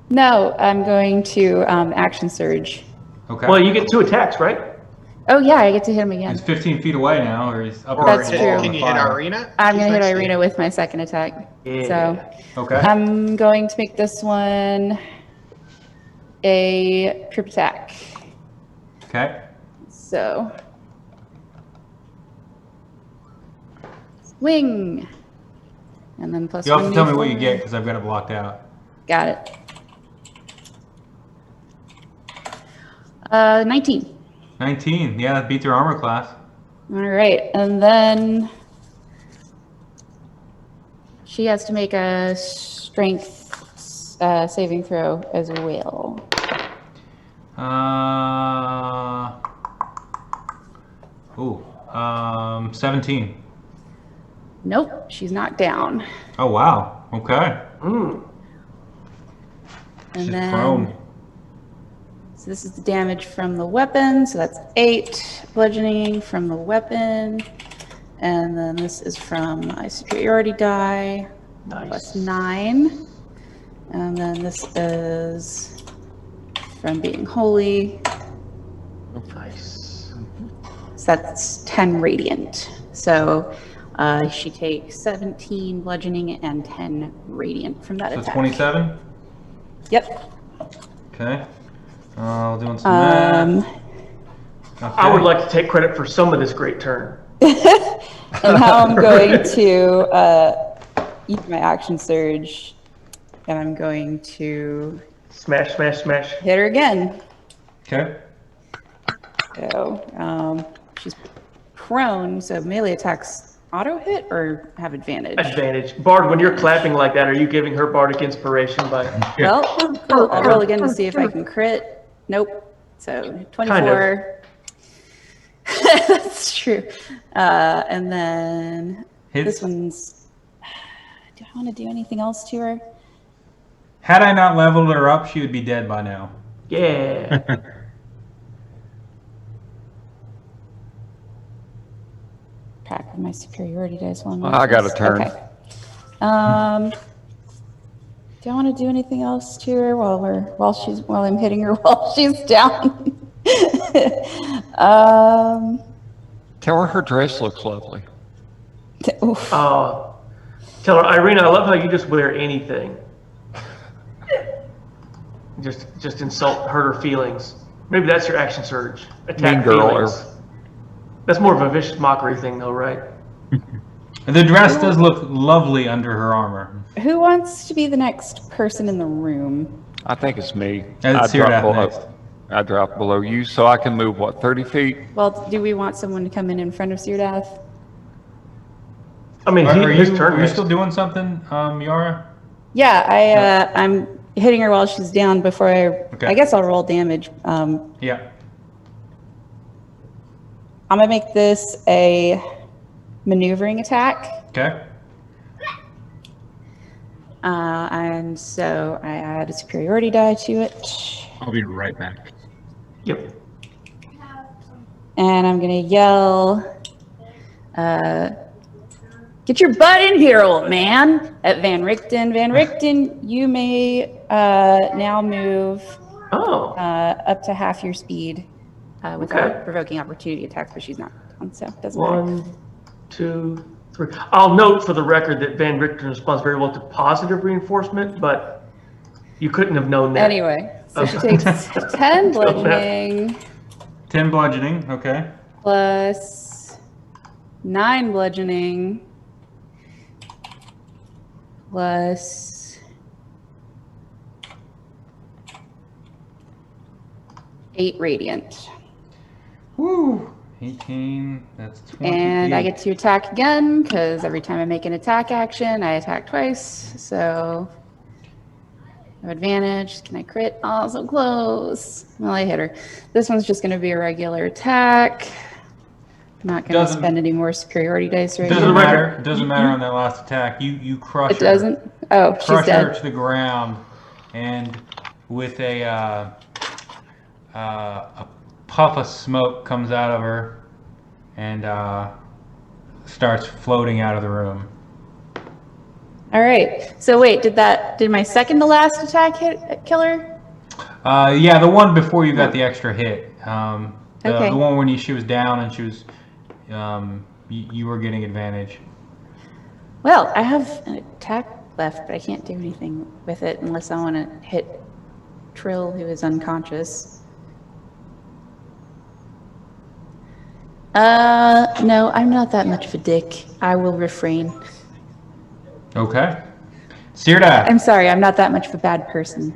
No, I'm going to action surge. Okay. Well, you get 2 attacks, right? Oh yeah, I get to hit him again. He's 15 feet away now, or he's up. Or That's against the true. wall can in you the hit fire. Irina? I'm She's gonna hit next to you. Irina with my second attack. Yeah. So Okay. I'm going to make this one a trip attack. Okay. So swing, and then plus. You'll have to one tell me what you d4. get because I've got it blocked out. Got it. 19. 19. Yeah, that beats your armor class. All right, and then she has to make a strength saving throw as well. 17. Nope, she's knocked down. Oh wow. Okay. Mm. And She's then, prone. so this is the damage from the weapon. So that's 8 bludgeoning from the weapon. And then this is from my superiority die, plus 9. And then this is from being holy. Nice. So that's 10 radiant. So she takes 17 bludgeoning and 10 radiant from that So attack. 27. Yep. Okay. Doing some math. Okay. I would like to take credit for some of this great turn. And now I'm going to use my action surge, and I'm going to Smash, smash, smash. hit her again. Okay. So she's prone, so melee attacks auto hit or have advantage? Advantage. Bard, when you're clapping like that, are you giving her bardic inspiration by? Well, I'll roll again to see if I can crit. Nope. So 24. That's true. And then this one's. Do I want to do anything else to her? Had I not leveled her up, she would be dead by now. Yeah. Crack with my superiority dice while I'm I got a turn. Okay. Do I want to do anything else to her while I'm hitting her while she's down? Tell her dress looks lovely. Oof. Tell her, Irina, I love how you just wear anything. Just insult, hurt her feelings. Maybe that's your action surge. Attack Mean girl. feelings. That's more of a vicious mockery thing, though, right? The dress does look lovely under her armor. Who wants to be the next person in the room? I think it's me. It's Syrdath next. I drop below you, so I can move, what, 30 feet? Well, do we want someone to come in front of Syrdath? I mean, Are his you turn next. still doing something, Yara? Yeah, I'm hitting her while she's down before I guess I'll roll damage. Yeah. I'm gonna make this a maneuvering attack. Okay. And so I add a superiority die to it. I'll be right back. Yep. And I'm gonna yell, get your butt in here, old man, at Van Richten. Van Richten, you may now move up to half your speed without provoking opportunity attacks, but she's not done, so it doesn't matter. 1, 2, 3. I'll note for the record that Van Richten responds very well to positive reinforcement, but you couldn't have known that. Anyway, so she takes 10 bludgeoning. 10 bludgeoning, okay. Plus 9 bludgeoning. Plus 8 radiant. Woo! 18, that's 20. And I get to attack again, because every time I make an attack action, I attack twice. So, no advantage. Can I crit? Oh, so close. Well, I hit her. This one's just going to be a regular attack. I'm not going to spend any more superiority dice right Doesn't now. matter. It doesn't matter on that last attack. You crush her. It doesn't? Oh, she's Crush her dead. to the ground, and with a puff of smoke comes out of her and starts floating out of the room. All right. So wait, did my second to last attack kill her? Yeah, the one before you got the extra hit. Okay. The one when she was down and she was, you were getting advantage. Well, I have an attack left, but I can't do anything with it unless I want to hit Trill, who is unconscious. No, I'm not that much of a dick. I will refrain. Okay. Syrdath. I'm sorry, I'm not that much of a bad person.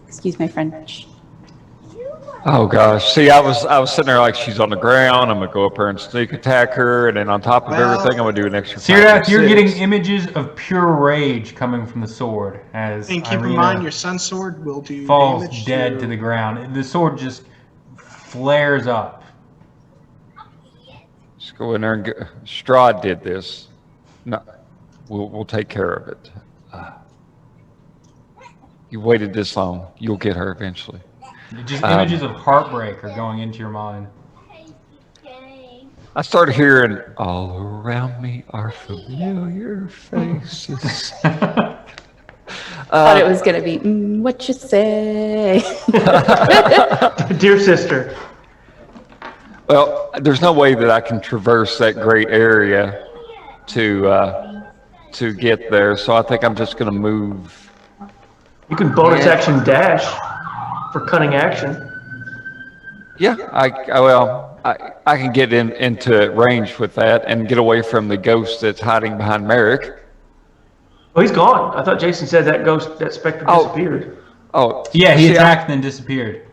Excuse my French. Oh gosh, see, I was sitting there like she's on the ground. I'm gonna go up there and sneak attack her, and then on top of everything, I'm gonna do an extra. Syrdath, you're getting images of pure rage coming from the sword as And keep in Irina mind, your sun sword will do falls damage dead to the ground. The sword just flares up. Let's go in there and get. Strahd did this. No, we'll take care of it. You waited this long. You'll get her eventually. Just images of heartbreak are going into your mind. I started hearing, all around me are familiar faces. Thought it was gonna be what you say. Dear sister. Well, there's no way that I can traverse that great area to get there, so I think I'm just going to move. You can bonus action dash for cunning action. Yeah, I can get into range with that and get away from the ghost that's hiding behind Marick. Oh, he's gone. I thought Jason said that ghost, that specter disappeared. Oh, Yeah, he attacked and then disappeared.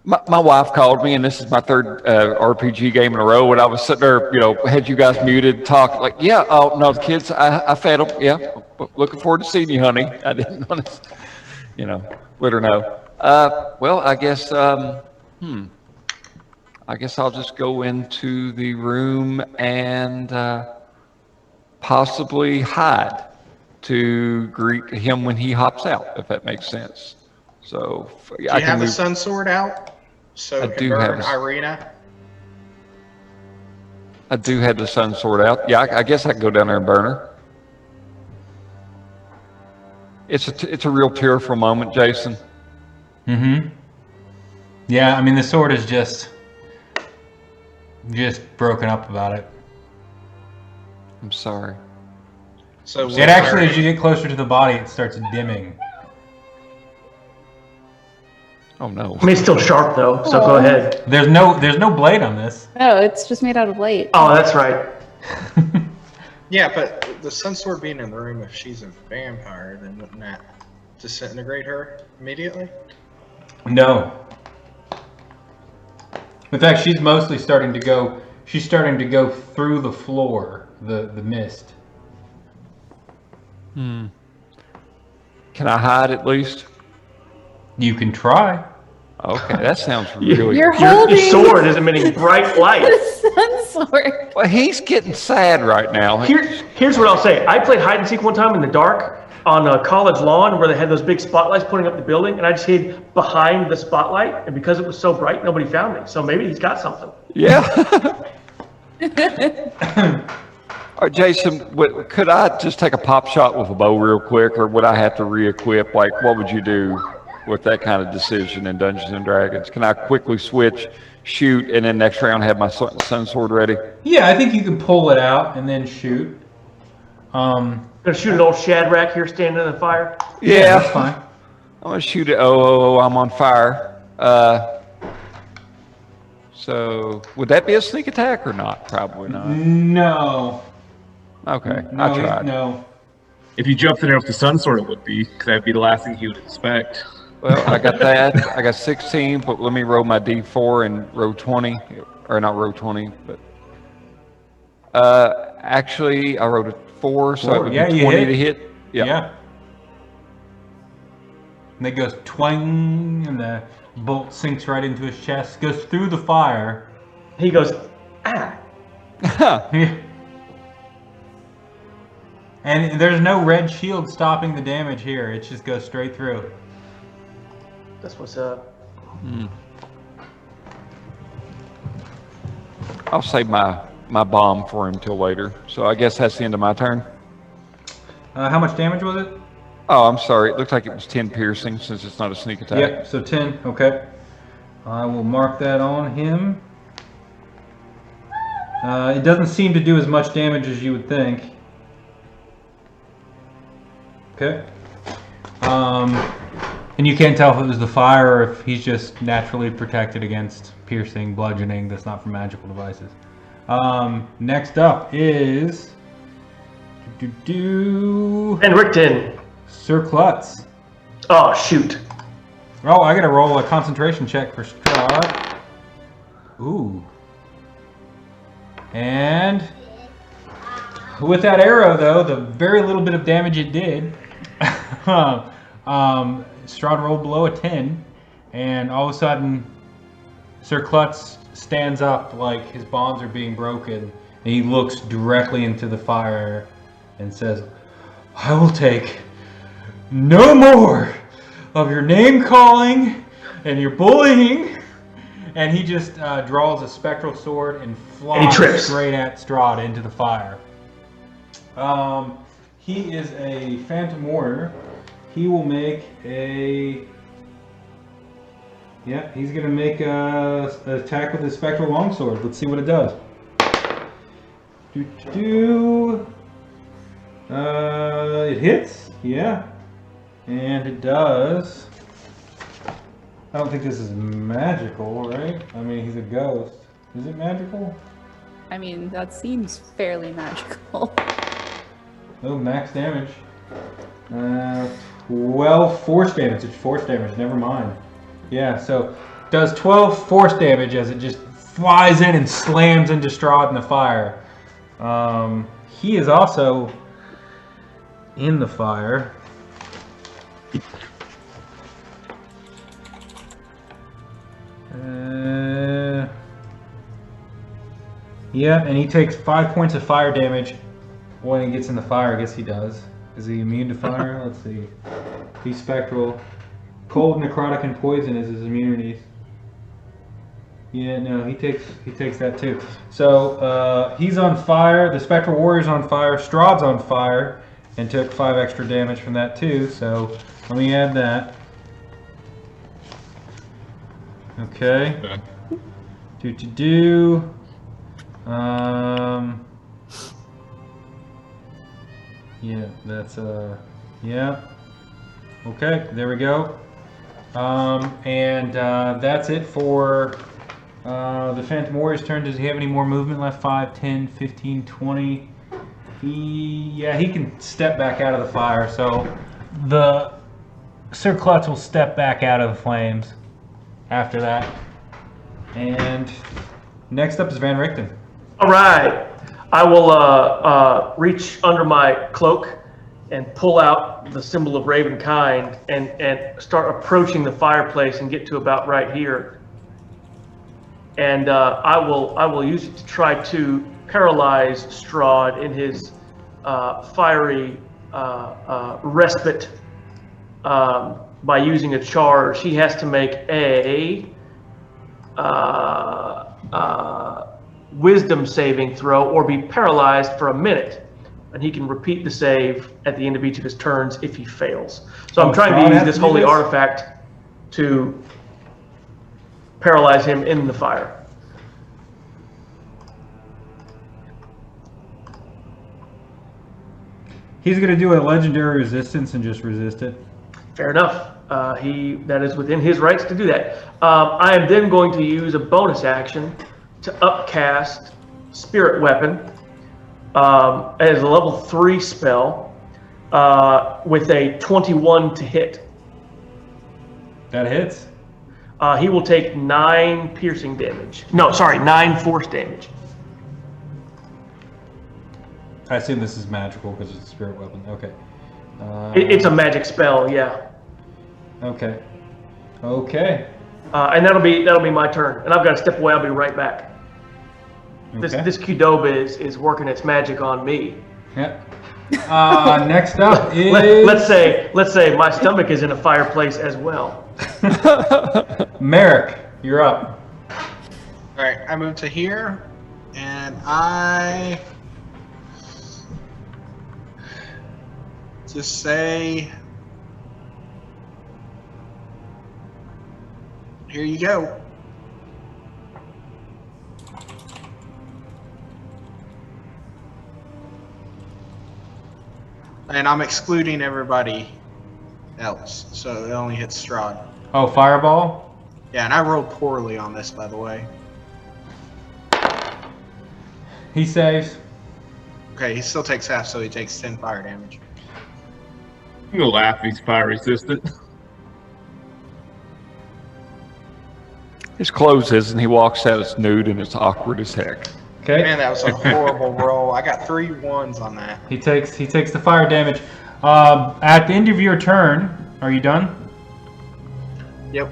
My wife called me, and this is my third RPG game in a row, and I was sitting there, had you guys muted, talking like, yeah, oh, no, the kids, I fed them, yeah, looking forward to seeing you, honey. I didn't want to, let her know. Well, I guess I'll just go into the room and possibly hide to greet him when he hops out, if that makes sense. So Do you have the sun sword out? So I it can do burn have Irina? I do have the sun sword out. Yeah, I guess I can go down there and burn her. It's a real tearful moment, Jason. Mm-hmm. Yeah, I mean, the sword is just broken up about it. I'm sorry. So It actually, as you get closer to the body, it starts dimming. Oh no. I mean, it's still sharp though, so go ahead. There's no blade on this. No, it's just made out of light. Oh, that's right. Yeah, but the sun sword being in the room, if she's a vampire, then wouldn't that disintegrate her immediately? No. In fact, she's mostly starting to go. She's starting to go through the floor, the mist. Can I hide at least? You can try. Okay, that sounds really You're good. Your holding sword is emitting bright light. the sun sword. Well, he's getting sad right now. Here's what I'll say. I played hide and seek one time in the dark on a college lawn where they had those big spotlights pointing up the building, and I just hid behind the spotlight, and because it was so bright, nobody found me. So maybe he's got something. Yeah. All right, Jason, could I just take a pop shot with a bow real quick, or would I have to re-equip? Like, what would you do with that kind of decision in Dungeons and Dragons? Can I quickly switch, shoot, and then next round have my sun sword ready? Yeah, I think you can pull it out and then shoot. Gonna shoot an old Shadrach here standing in the fire. Yeah, that's fine. I'm gonna shoot it. I'm on fire. So would that be a sneak attack or not? Probably not. No. Okay, No, I tried. No. If you jumped in there with the sun sword, it would be, because that'd be the last thing he would expect. Well, I got that. I got 16, but let me roll my D4 and roll 20, or not roll 20, but actually I rolled a 4, so it would Yeah, be you 20 hit. to hit. Yep. Yeah. And it goes twang, and the bolt sinks right into his chest, goes through the fire. He goes, ah. And there's no red shield stopping the damage here. It just goes straight through. That's what's up. I'll save my bomb for him till later. So I guess that's the end of my turn. How much damage was it? Oh, I'm sorry. It looks like it was 10 piercing since it's not a sneak attack. Yep, so 10. Okay. I will mark that on him. It doesn't seem to do as much damage as you would think. Okay. And you can't tell if it was the fire or if he's just naturally protected against piercing, bludgeoning. That's not from magical devices. Next up is Henrikton. Sir Klutz. Oh, shoot. Oh, I gotta roll a concentration check for Strahd. Ooh. And with that arrow, though, the very little bit of damage it did, Strahd rolled below a 10, and all of a sudden, Sir Klutz stands up like his bonds are being broken, and he looks directly into the fire and says, "I will take no more of your name calling and your bullying." And he just draws a spectral sword and flies straight at Strahd into the fire. He is a Phantom Warrior. He will make a... Yeah, he's going to make an attack with his Spectral Longsword. Let's see what it does. It hits, yeah. And it does... I don't think this is magical, right? I mean, he's a ghost. Is it magical? I mean, that seems fairly magical. Oh, max damage. 12 force damage. It's force damage, never mind. Yeah, so does 12 force damage as it just flies in and slams into Strahd in the fire. He is also in the fire. Yeah, and he takes 5 points of fire damage when he gets in the fire. I guess he does. Is he immune to fire? Let's see. He's spectral. Cold, necrotic, and poison is his immunities. Yeah, no, he takes that too. So he's on fire. The Spectral Warrior's on fire. Strahd's on fire, and took 5 extra damage from that too. So let me add that. Okay. Yeah, that's yeah. Okay, there we go. And that's it for the Phantom Warrior's turn. Does he have any more movement left? 5, 10, 15, 20. He can step back out of the fire. So the Sir Klutz will step back out of the flames after that. And next up is Van Richten. All right. I will reach under my cloak and pull out the symbol of Ravenkind and start approaching the fireplace and get to about right here. And I will use it to try to paralyze Strahd in his fiery respite by using a charge. He has to make a wisdom saving throw or be paralyzed for a minute, and he can repeat the save at the end of each of his turns if he fails. So I'm trying to use this holy artifact to paralyze him in the fire. He's going to do a legendary resistance and just resist it. Fair enough. That is within his rights to do that. I am then going to use a bonus action to upcast Spirit Weapon as a level 3 spell with a 21 to hit. That hits. He will take 9 piercing damage. No, sorry, 9 force damage. I assume this is magical because it's a spirit weapon. Okay. It's a magic spell, yeah. Okay. Okay. And that'll be my turn. And I've got to step away. I'll be right back. Okay. This Qdoba is working its magic on me. Yep. Next up is... Let's say my stomach is in a fireplace as well. Marick, you're up. All right, I move to here, and I just say, here you go. And I'm excluding everybody else, so it only hits Strahd. Oh, fireball? Yeah, and I rolled poorly on this, by the way. He saves. Okay, he still takes half, so he takes 10 fire damage. I'm gonna laugh. He's fire resistant. His clothes is, and he walks out as nude, and it's awkward as heck. Okay. Man, that was a horrible roll. I got 3 1s on that. He takes the fire damage. At the end of your turn, are you done? Yep.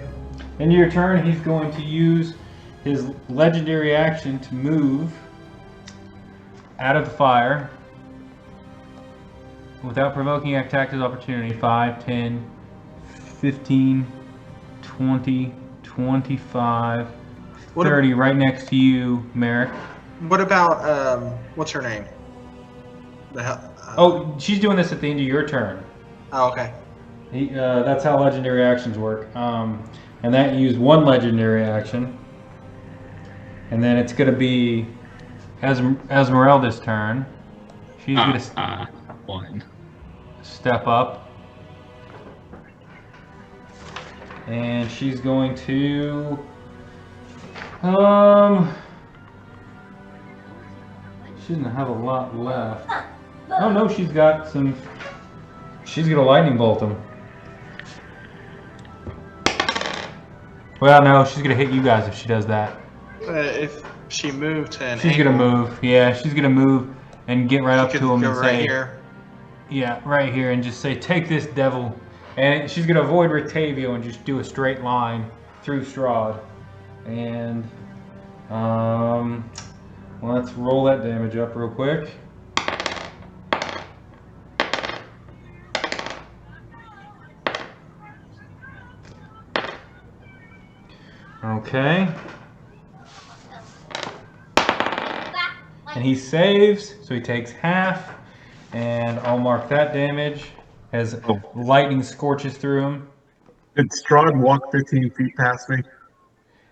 End of your turn, he's going to use his legendary action to move out of the fire without provoking attack as opportunity. 5, 10, 15, 20, 25, 30, right next to you, Marick. What about, what's her name? The hell? Oh, she's doing this at the end of your turn. Oh, okay. That's how legendary actions work. And that used 1 legendary action. And then it's going to be Esmeralda's turn. She's going to 1. step up. And she's going to... She doesn't have a lot left. Oh no, she's got some... She's going to lightning bolt him. Well, no, she's going to hit you guys if she does that. If she moved to an She's going to move. Yeah, she's going to move and get right up to him and right say... here. Yeah, right here, and just say, take this, devil. And she's going to avoid Rictavio and just do a straight line through Strahd. And... let's roll that damage up real quick. Okay. And he saves, so he takes half. And I'll mark that damage as lightning scorches through him. Did Strahd walk 15 feet past me?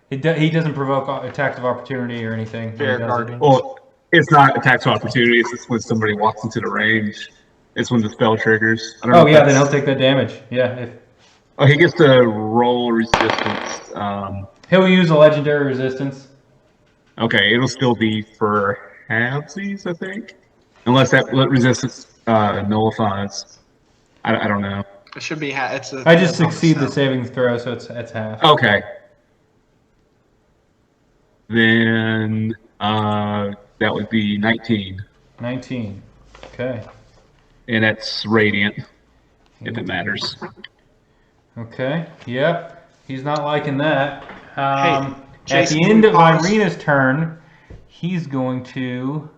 He doesn't provoke attacks of opportunity or anything. Fair guardian. Well, it's not attacks of opportunity. It's just when somebody walks into the range. It's when the spell triggers. I don't know Oh if yeah, that's- then he'll take that damage. Yeah. Oh, he gets to roll resistance. He'll use a legendary resistance. Okay, it'll still be for halvesies, I think. Unless that resistance nullifies. I don't know. It should be it's a... I just succeed the saving throw, so it's half. Okay. Then that would be 19. 19. Okay. and that's radiant, if it matters. Okay. Yep. He's not liking that. At Jason, the can end we of pause? Irina's turn, he's going to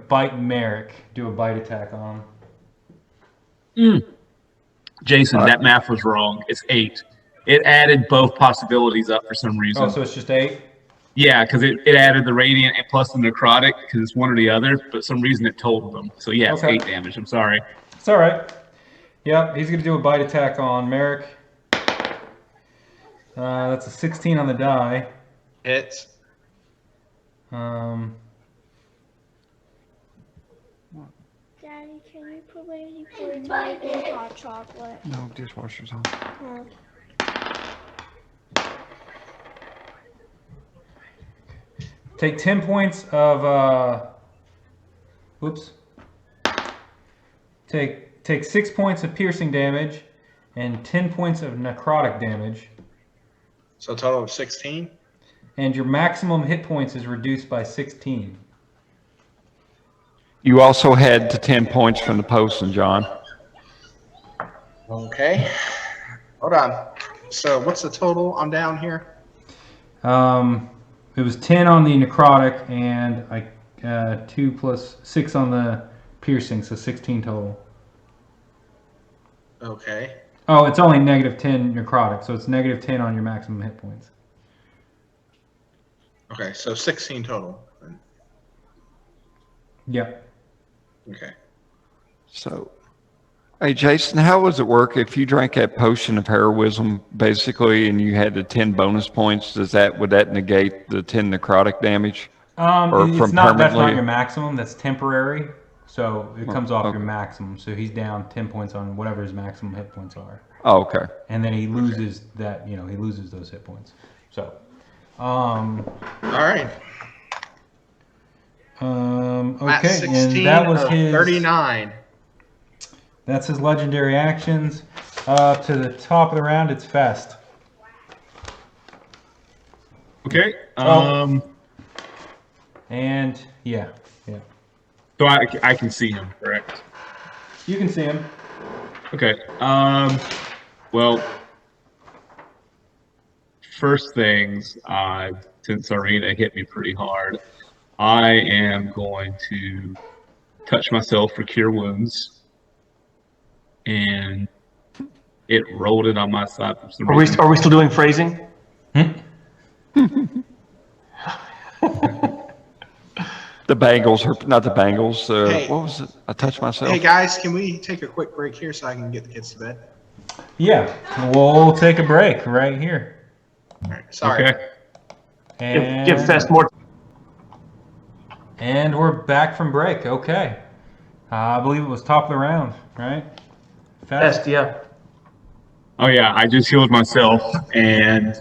bite Marick. Do a bite attack on him. Jason, that math was wrong. It's 8. It added both possibilities up for some reason. Oh, so it's just 8? Yeah, because it added the radiant and plus the necrotic because it's one or the other, but some reason it totaled them. So yeah, it's Okay. 8 damage. I'm sorry. It's all right. Yep, he's going to do a bite attack on Marick. That's a 16 on the die. Hits. Daddy, can you put my hot chocolate? No, dishwasher's on. Oh. Take 10 points of, Take 6 points of piercing damage and 10 points of necrotic damage. So a total of 16. And your maximum hit points is reduced by 16. You also had to 10 points from the potion, John. Okay. Hold on. So what's the total? I'm down here. It was 10 on the necrotic and 2 plus 6 on the piercing, so 16 total. Okay. Oh, it's only negative 10 necrotic, so it's negative 10 on your maximum hit points. Okay, so 16 total. Yep. Okay. So, hey, Jason, how does it work if you drank that potion of heroism, basically, and you had the 10 bonus points? Would that negate the 10 necrotic damage? Or It's from not. That's not permanently? your maximum. That's temporary. So it comes off okay. your maximum. So he's down 10 points on whatever his maximum hit points are. Oh, okay. And then he loses that. He loses those hit points. So. All right. Matt, Okay, 16 and that was of his 39. That's his legendary actions. To the top of the round, it's Fest. Okay. And yeah. So I can see him, correct? You can see him. Okay. Well, first things, since Arena hit me pretty hard, I am going to touch myself for cure wounds, and it rolled it on my side for some reason. Are we still doing phrasing? The Bengals, or not the Bengals. Hey. What was it? I touched myself. Hey guys, can we take a quick break here so I can get the kids to bed? Yeah, we'll take a break right here. All right. Sorry. Okay. And, Give Fest more. and we're back from break. Okay. I believe it was top of the round, right? Fest, yeah. Oh yeah, I just healed myself, and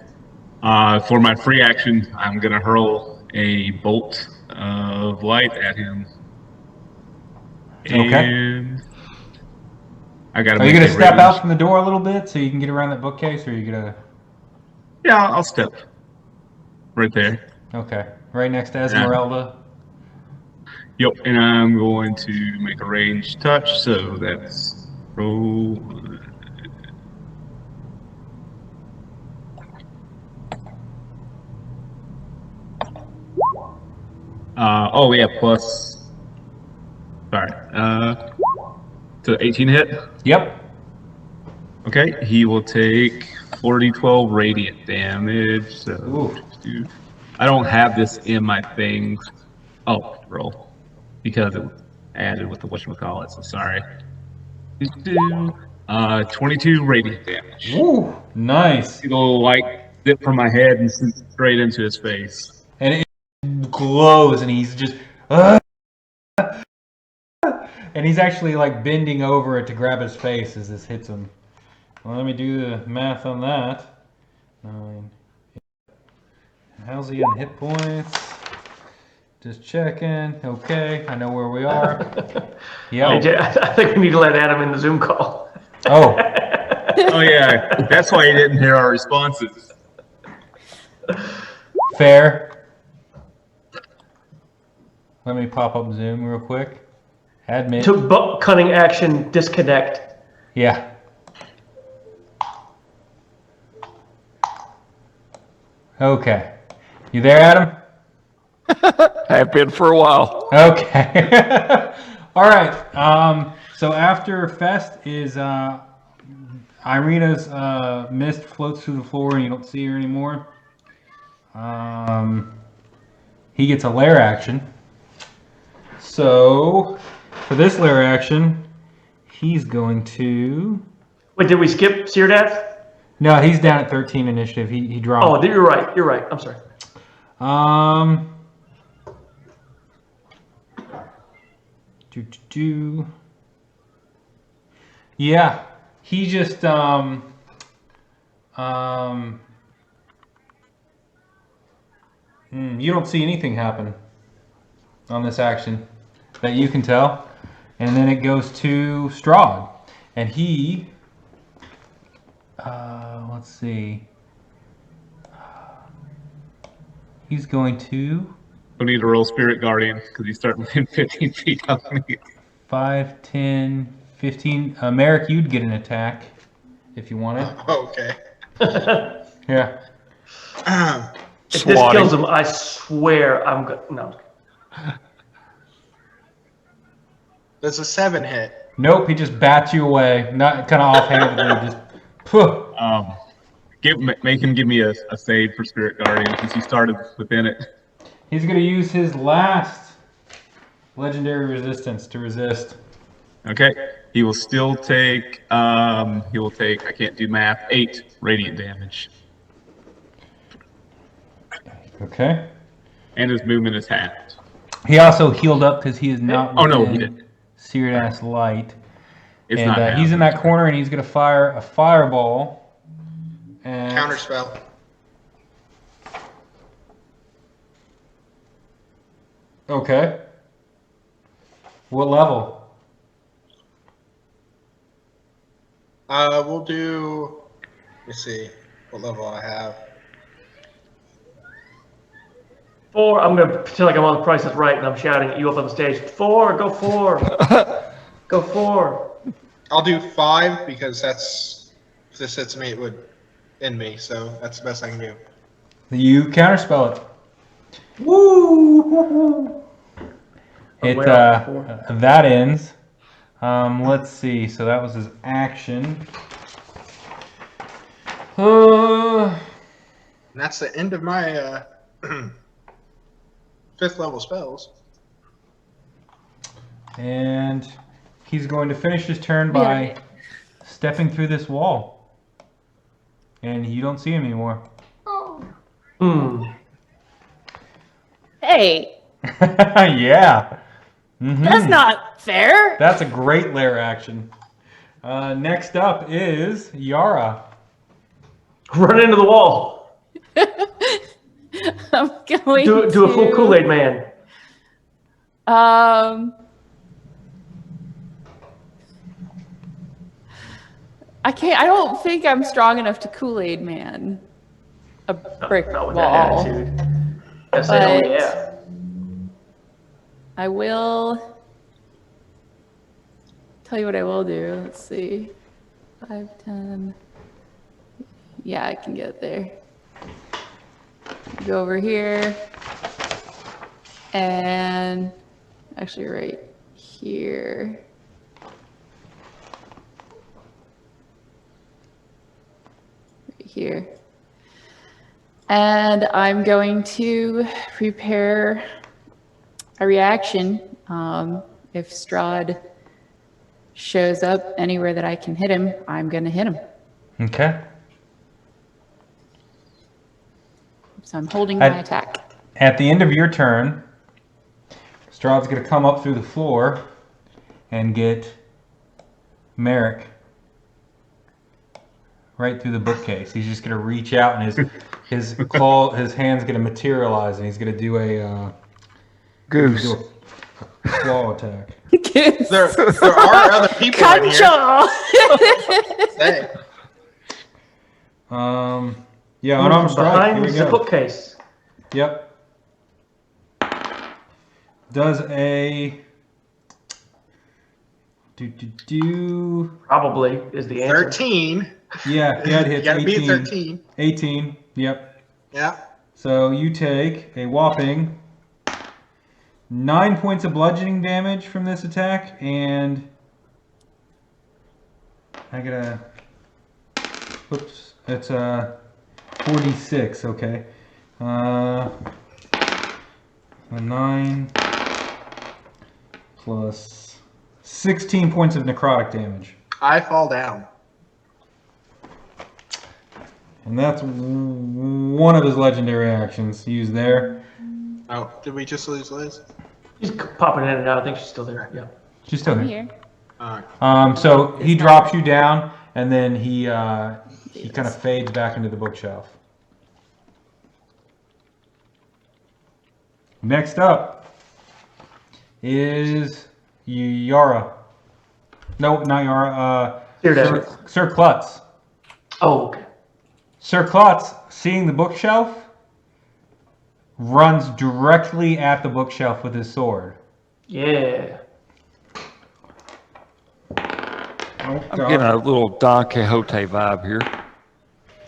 for my free action, I'm gonna hurl a bolt of light at him. Okay. And I gotta. Are you make gonna a step range. out from the door a little bit so you can get around that bookcase, or are you gonna? Yeah, I'll step right there. Okay, right next to Esmeralda. Yep, and I'm going to make a ranged touch, so that's roll. Oh yeah, plus. Sorry. So 18 hit. Yep. Okay, he will take 4d12 radiant damage. So Ooh. I don't have this in my thing. Oh, roll. Because it was added with the whatchamacallit, so sorry. 22 radiant damage. Ooh, nice. It'll like dip from my head and straight into his face. And it glows, and he's just, and he's actually like bending over it to grab his face as this hits him. Well, let me do the math on that. 9. How's he on hit points? Just checking. Okay, I know where we are. Hey, Jay, I think we need to let Adam in the Zoom call. Oh, Oh yeah, that's why he didn't hear our responses. fair. Let me pop up Zoom real quick. Admit. Took cunning action, disconnect. Yeah. Okay. You there, Adam? Have been for a while. Okay. All right. So after Fest is Irina's mist floats through the floor and you don't see her anymore. He gets a lair action. So for this lair action, he's going to. Wait, did we skip Syrdath? No, he's down at 13 initiative. He dropped. Oh, you're right. You're right. I'm sorry. Yeah, he just you don't see anything happen on this action that you can tell, and then it goes to Strahd, and he let's see, he's going to. We need to roll Spirit Guardian because he's starting within 15 feet of me. 5, 10, 15. Marick, you'd get an attack if you wanted. Okay. Yeah. If this kills him, I swear I'm good. No. There's a 7 hit. Nope, he just bats you away. Not kind of offhandedly, just poof. Make him give me a save for Spirit Guardian since he started within it. He's going to use his last legendary resistance to resist. Okay. He will still take, I can't do math, 8 radiant damage. Okay. And his movement is halved. He also healed up because he is not Oh, no, he within didn't. Syrdath's light. It's and not halved. he's in that corner and he's going to fire a fireball. And Counterspell. Okay. What level? We'll do. Let me see what level I have. 4. I'm gonna pretend like I'm on The Price is Right and I'm shouting at you up on the stage. 4. Go 4. Go 4. I'll do 5 because that's if this hits me, it would end me. So that's the best I can do. You counterspell it. Woo! It way off before. that ends. Let's see. So that was his action. And that's the end of my 5th level spells. And he's going to finish his turn by stepping through this wall. And you don't see him anymore. Hey, Yeah. Mhm. that's not fair. That's a great lair action. Next up is Yara. Run into the wall. I'm going Do a full to- Kool-Aid man. I can't. I don't think I'm strong enough to Kool-Aid Man a brick Not with that wall. attitude. I said, oh But- yeah. I will tell you what I will do. Let's see. 5, 10. Yeah, I can get there. Go over here. And actually right here. Right here. And I'm going to prepare a reaction. If Strahd shows up anywhere that I can hit him, I'm going to hit him. Okay. So I'm holding my attack. At the end of your turn, Strahd's going to come up through the floor and get Marick right through the bookcase. He's just going to reach out and his claw, his hand's going to materialize, and he's going to do a Goose. claw attack. There are other people in here. Control! Hey, Yeah, unarmed strike. Here Behind we the go. bookcase. Yep. Does a Probably is the answer. 13. Yeah, it hits. You gotta 18. beat 13. 18, yep. Yeah. So you take a whopping 9 points of bludgeoning damage from this attack, and I gotta, whoops, it's 46, okay. A 9 plus 16 points of necrotic damage. I fall down. And that's one of his legendary actions used there. Oh, did we just lose Liz? She's popping in and out. I think she's still there. Yeah. She's still I'm here. here. All right. So he drops you down, and then he kind of fades back into the bookshelf. Next up is Yara. No, not Yara. Syrdath. Sir Klutz. Oh, okay. Sir Klutz, seeing the bookshelf, runs directly at the bookshelf with his sword. Yeah. Oh, I'm getting a little Don Quixote vibe here.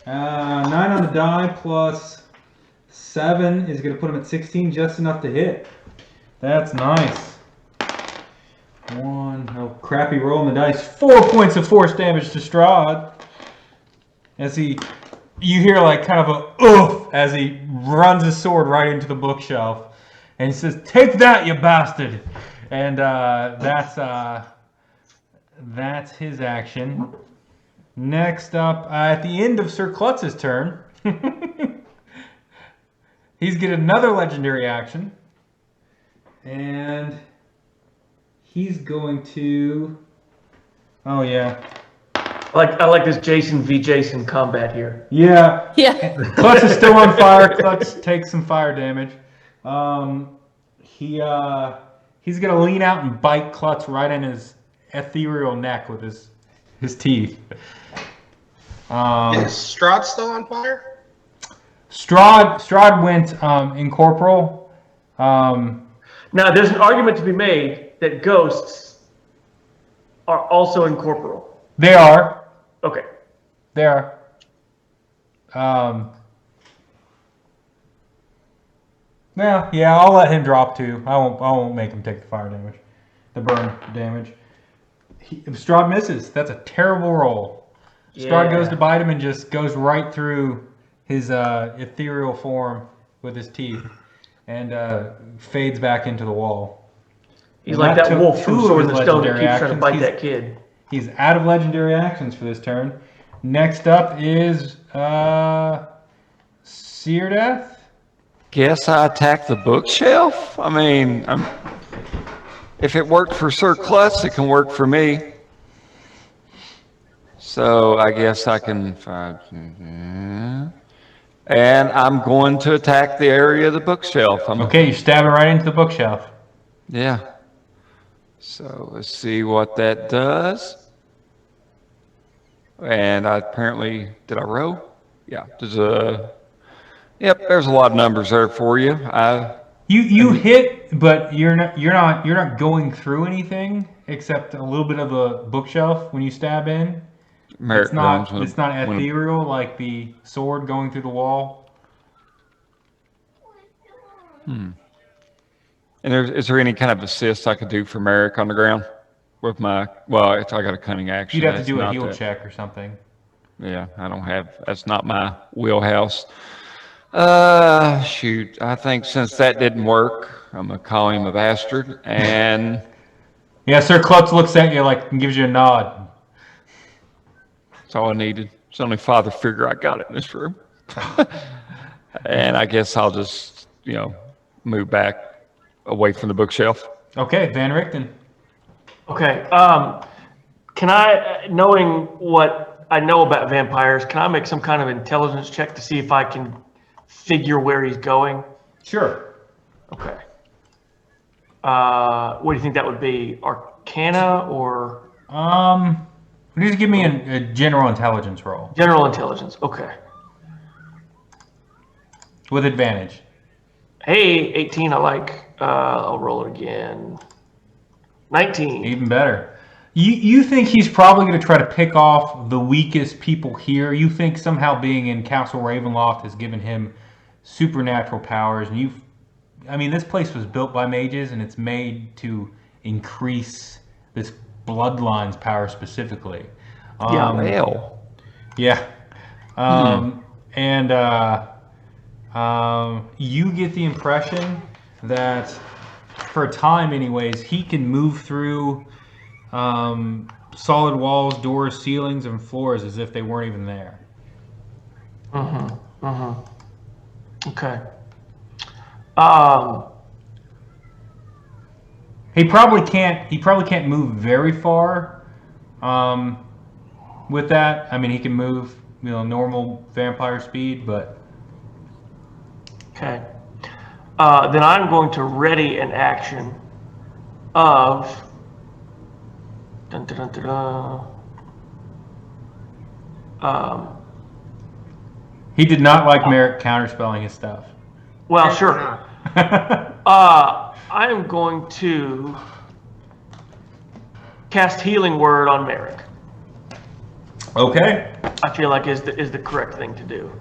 9 on the die plus 7 is going to put him at 16, just enough to hit. That's nice. Crappy roll on the dice. 4 points of force damage to Strahd. As you hear like kind of a oof as he runs his sword right into the bookshelf, and he says, "Take that, you bastard!" And that's his action. Next up, at the end of Sir Klutz's turn, he's getting another legendary action, and he's going to. Oh yeah. I like this Jason v. Jason combat here. Yeah. Yeah. Klutz is still on fire. Klutz takes some fire damage. He's gonna lean out and bite Klutz right in his ethereal neck with his teeth. Is Strahd still on fire? Strahd went incorporeal. Now, there's an argument to be made that ghosts are also incorporeal. They are. Okay. They are. Yeah, I'll let him drop too. I won't make him take the fire damage, the burn damage. Strahd misses. That's a terrible roll. Strahd goes to bite him and just goes right through his ethereal form with his teeth, and fades back into the wall. He's like that wolf from Sword in the Stone that keeps trying to bite He's- that kid. He's out of legendary actions for this turn. Next up is Syrdath. Guess I attack the bookshelf? I mean, if it worked for Sir Klutz, it can work for me. So I guess I can and I'm going to attack the area of the bookshelf. Okay, you're stabbing right into the bookshelf. Yeah. So let's see what that does. And did I roll? Yeah. There's a lot of numbers there for you. You hit, but you're not going through anything except a little bit of the bookshelf when you stab in. Marick It's not Ulrich ethereal like the sword going through the wall. And is there any kind of assist I could do for Marick on the ground with I got a cunning action. You'd have to That's do a not heal that- check or something. Yeah, that's not my wheelhouse. Shoot, I think since that didn't work, I'm gonna call him a bastard, and Yeah, Sir Klutz looks at you like and gives you a nod. that's all I needed. It's the only father figure I got in this room. And I guess I'll just, move back away from the bookshelf. Okay, Van Richten. Okay. Can I, knowing what I know about vampires, can I make some kind of intelligence check to see if I can figure where he's going? Sure. Okay. What do you think that would be? Arcana or Just give me a general intelligence roll general intelligence? Okay. with advantage. Hey, 18, I like. I'll roll it again. 19. Even better. You think he's probably going to try to pick off the weakest people here? You think somehow being in Castle Ravenloft has given him supernatural powers, and I mean, this place was built by mages, and it's made to increase this bloodline's power specifically. Well. Yeah. And you get the impression that, for a time anyways, he can move through solid walls, doors, ceilings, and floors as if they weren't even there. Okay. He probably can't move very far with that. I mean, he can move, normal vampire speed, but... Okay. Then I'm going to ready an action of... Dun, dun, dun, dun, dun. He did not like Marick counterspelling his stuff. Well, sure. I am going to cast Healing Word on Marick. Okay. I feel like is the correct thing to do.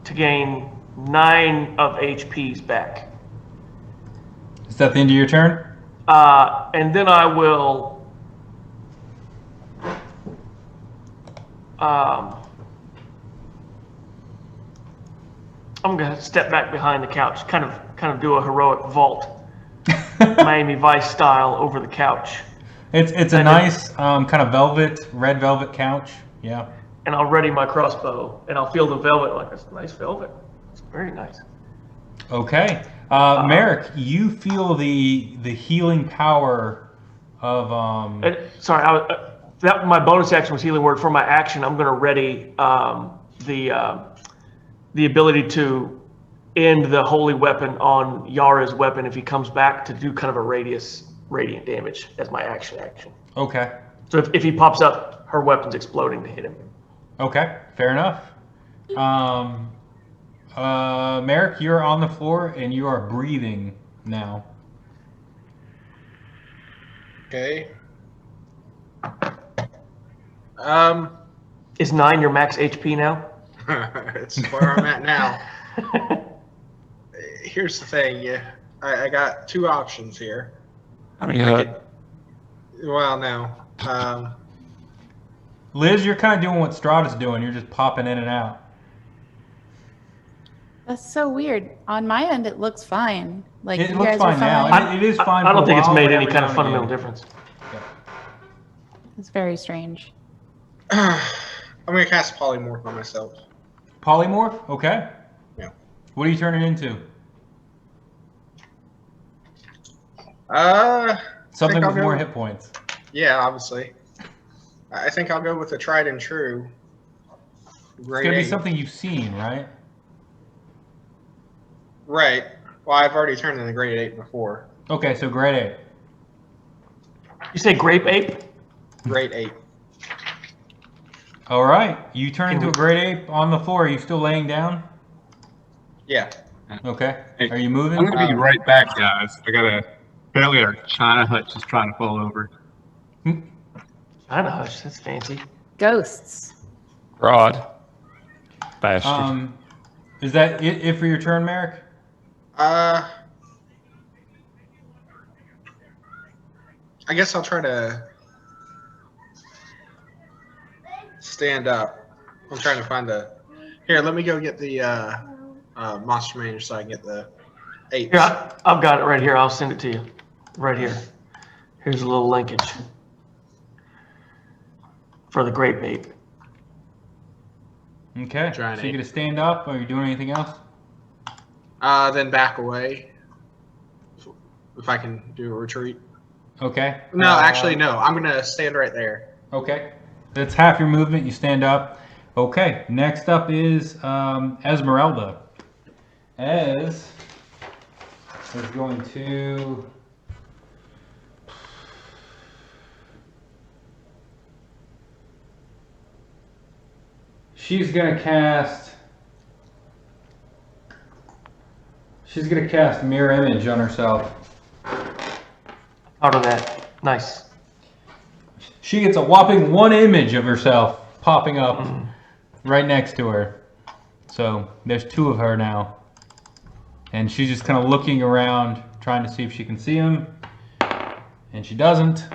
To gain 9 of HP's back. Is that the end of your turn? And then I will I'm gonna step back behind the couch, kind of do a heroic vault, Miami Vice style, over the couch. It's a nice kind of red velvet couch. Yeah. And I'll ready my crossbow, and I'll feel the velvet like it's nice velvet. It's very nice. Okay, Marick, you feel the healing power of that my bonus action was Healing Word. For my action, I'm gonna ready the ability to end the holy weapon on Yara's weapon if he comes back, to do kind of a radiant damage as my action. Okay. So if he pops up, her weapon's exploding to hit him. Okay, fair enough. Marick, you're on the floor and you are breathing now. Okay. Is 9 your max HP now? It's where I'm at now. Here's the thing, I got 2 options here. How many hut? Well, no. Liz, you're kind of doing what Strahd is doing. You're just popping in and out. That's so weird. On my end, it looks fine. Like, It you looks guys fine are now. fine. It is fine. I don't think it's made for a any while, kind of but every fundamental now and difference. again. It's very strange. I'm going to cast Polymorph on myself. Polymorph? Okay. Yeah. What are you turning into? Something with more hit points. Yeah, obviously. I think I'll go with the tried and true. It's going to be something you've seen, right? Right. Well, I've already turned in the grade 8 before. Okay, so grade 8. You say grape ape? Grade 8. All right. You turn into a grade ape on the floor. Are you still laying down? Yeah. Okay. Hey, Are you moving? I'm gonna be right back, guys. Apparently our China hutch is trying to fall over. China hush, that's fancy. Ghosts. Rod. Bastard. Is that it for your turn, Marick? I guess I'll try to stand up. I'm trying to find Here, let me go get the monster manager so I can get the 8. Here, I've got it right here. I'll send it to you. Right here. Here's a little linkage for the grape ape. Okay. Giant So you're ape. going to stand up? Or are you doing anything else? Then back away. If I can do a retreat. Okay. No, actually, no. I'm going to stand right there. Okay. That's half your movement. You stand up. Okay. Next up is Esmeralda. Ez is going to... She's going to cast Mirror Image on herself. Out of that. Nice. She gets a whopping 1 image of herself popping up right next to her. So there's 2 of her now. And she's just kind of looking around, trying to see if she can see him. And she doesn't.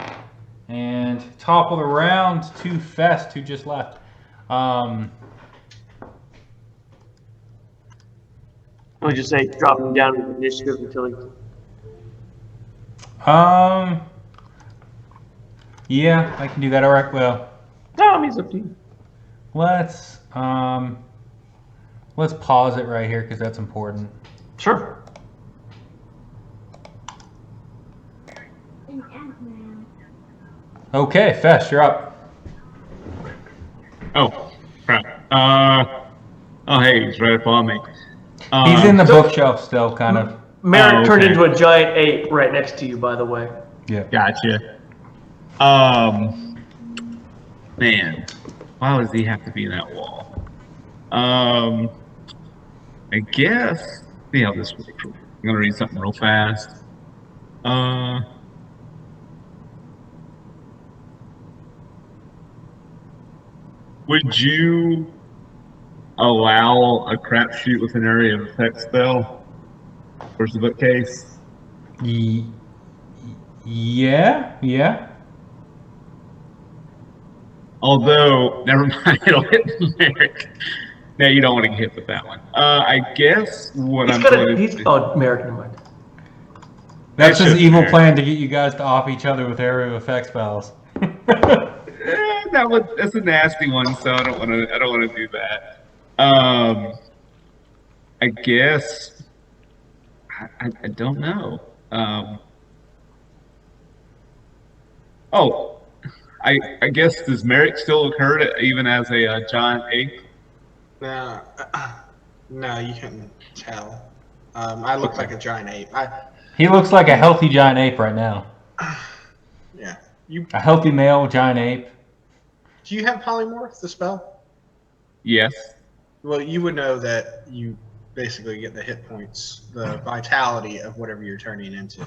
And top of the round to Fest, who just left. I would just say drop him down in initiative until he. Yeah, I can do that. All right, well, No, he's up to you. let's pause it right here because that's important. Sure. Okay, Fest, you're up. Oh, crap. Oh, hey, he's right up on me. He's in the bookshelf still, kind of. Marick turned okay. into a giant ape right next to you, by the way. Yeah. Gotcha. Man, why does he have to be in that wall? I guess. See how this works. I'm gonna read something real fast. Would you allow a crapshoot with an area of effect spell versus the bookcase? Yeah. Although, never mind, it'll hit Marick. No, you don't want to get hit with that one. I guess what I'm going to do. Oh, Marick, never mind. That's his just evil Marick. plan to get you guys to off each other with area of effect spells. That's a nasty one, so I don't want to do that. I guess I don't know. I guess does Marick still occur even as a giant ape? No, you couldn't tell. I look like a giant ape. He looks like a healthy giant ape right now. Yeah. A healthy male giant ape. Do you have polymorph, the spell? Yes. Well, you would know that you basically get the hit points, the vitality of whatever you're turning into.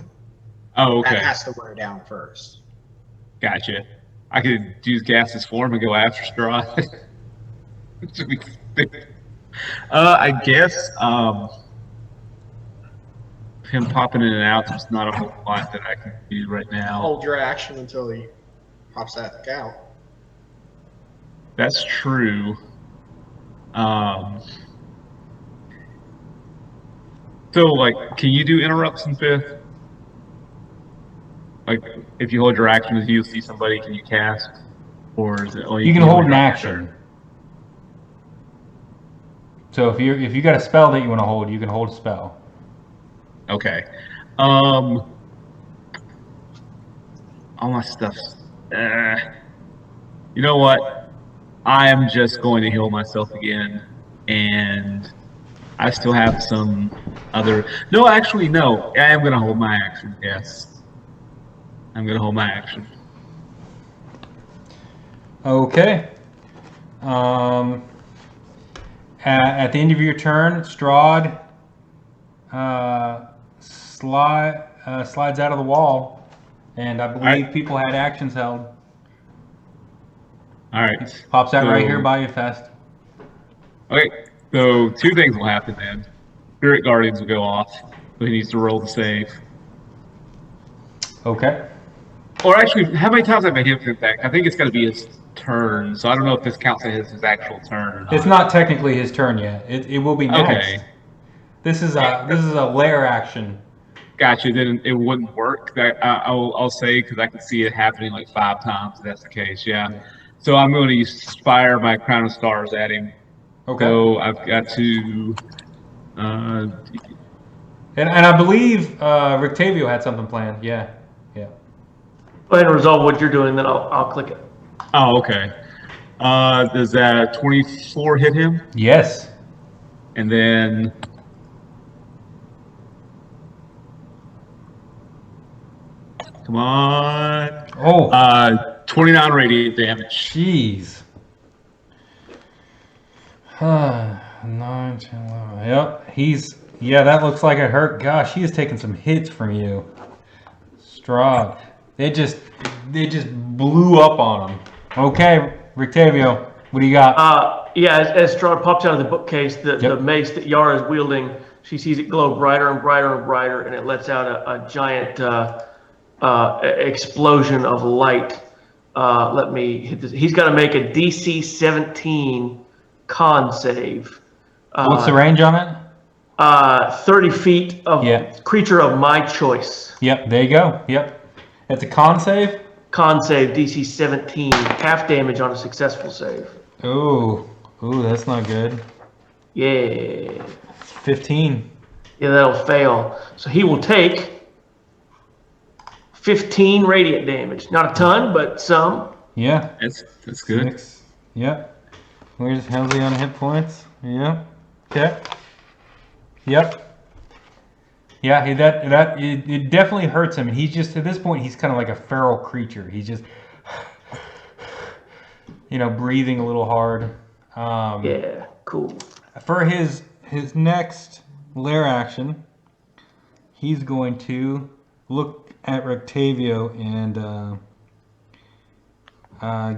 Oh, That okay. has to wear down first. Gotcha. I could use Gas's form and go after Strahd. I guess him popping in and out, there's not a whole lot that I can do right now. Hold your action until he pops that out. That's true. So, like, can you do interrupts in 5th? Like, if you hold your action as you see somebody, can you cast? Or is it only You can hold an your action. turn? So if you got a spell that you want to hold, you can hold a spell. Okay. All my stuff's. You know what? I am just going to heal myself again, and I still have some other. No, actually, no. I am going to hold my action. Yes, I'm going to hold my action. Okay. At the end of your turn, Strahd slides out of the wall, and I believe people had actions held. All right. Pops out right So- here by you, Fest. Okay. So 2 things will happen then. Spirit Guardians will go off. So he needs to roll the save. Okay. Or actually, how many times have I hit him back? I think it's going to be his turn. So I don't know if this counts as his actual turn. It's not technically his turn yet. It will be next. Okay. This is a lair action. Gotcha. Then it wouldn't work. I'll say because I can see it happening like 5 times. If that's the case. Yeah. So I'm going to fire my Crown of Stars at him. Okay. So I've got to. And I believe Rictavio had something planned. Yeah. Go ahead and resolve what you're doing, then I'll click it. Oh, okay. Does that 24 hit him? Yes. And then. Come on. Oh. 29 radiant damage. Jeez. 9, 10, 11. Yep. That looks like it hurt. Gosh, he is taking some hits from you. Strahd. It just it just blew up on him. Okay, Rictavio, what do you got? Yeah, as Strahd pops out of the bookcase, the mace that Yara is wielding, she sees it glow brighter and brighter and brighter, and it lets out a giant explosion of light. Let me hit this. He's got to make a DC 17 con save. What's the range on it? 30 feet of creature of my choice. Yep, there you go. Yep. It's a con save? Con save, DC 17, half damage on a successful save. Ooh, that's not good. Yeah. 15. Yeah, that'll fail. So he will take 15 radiant damage. Not a ton, but some. Yeah. That's good. 6. Yep. Where's Helsley on hit points? Yep. Okay. Yep. Yeah, it definitely hurts him. He's just, at this point, he's kind of like a feral creature. He's just, breathing a little hard. Yeah, cool. For his next lair action, he's going to look at Rictavio and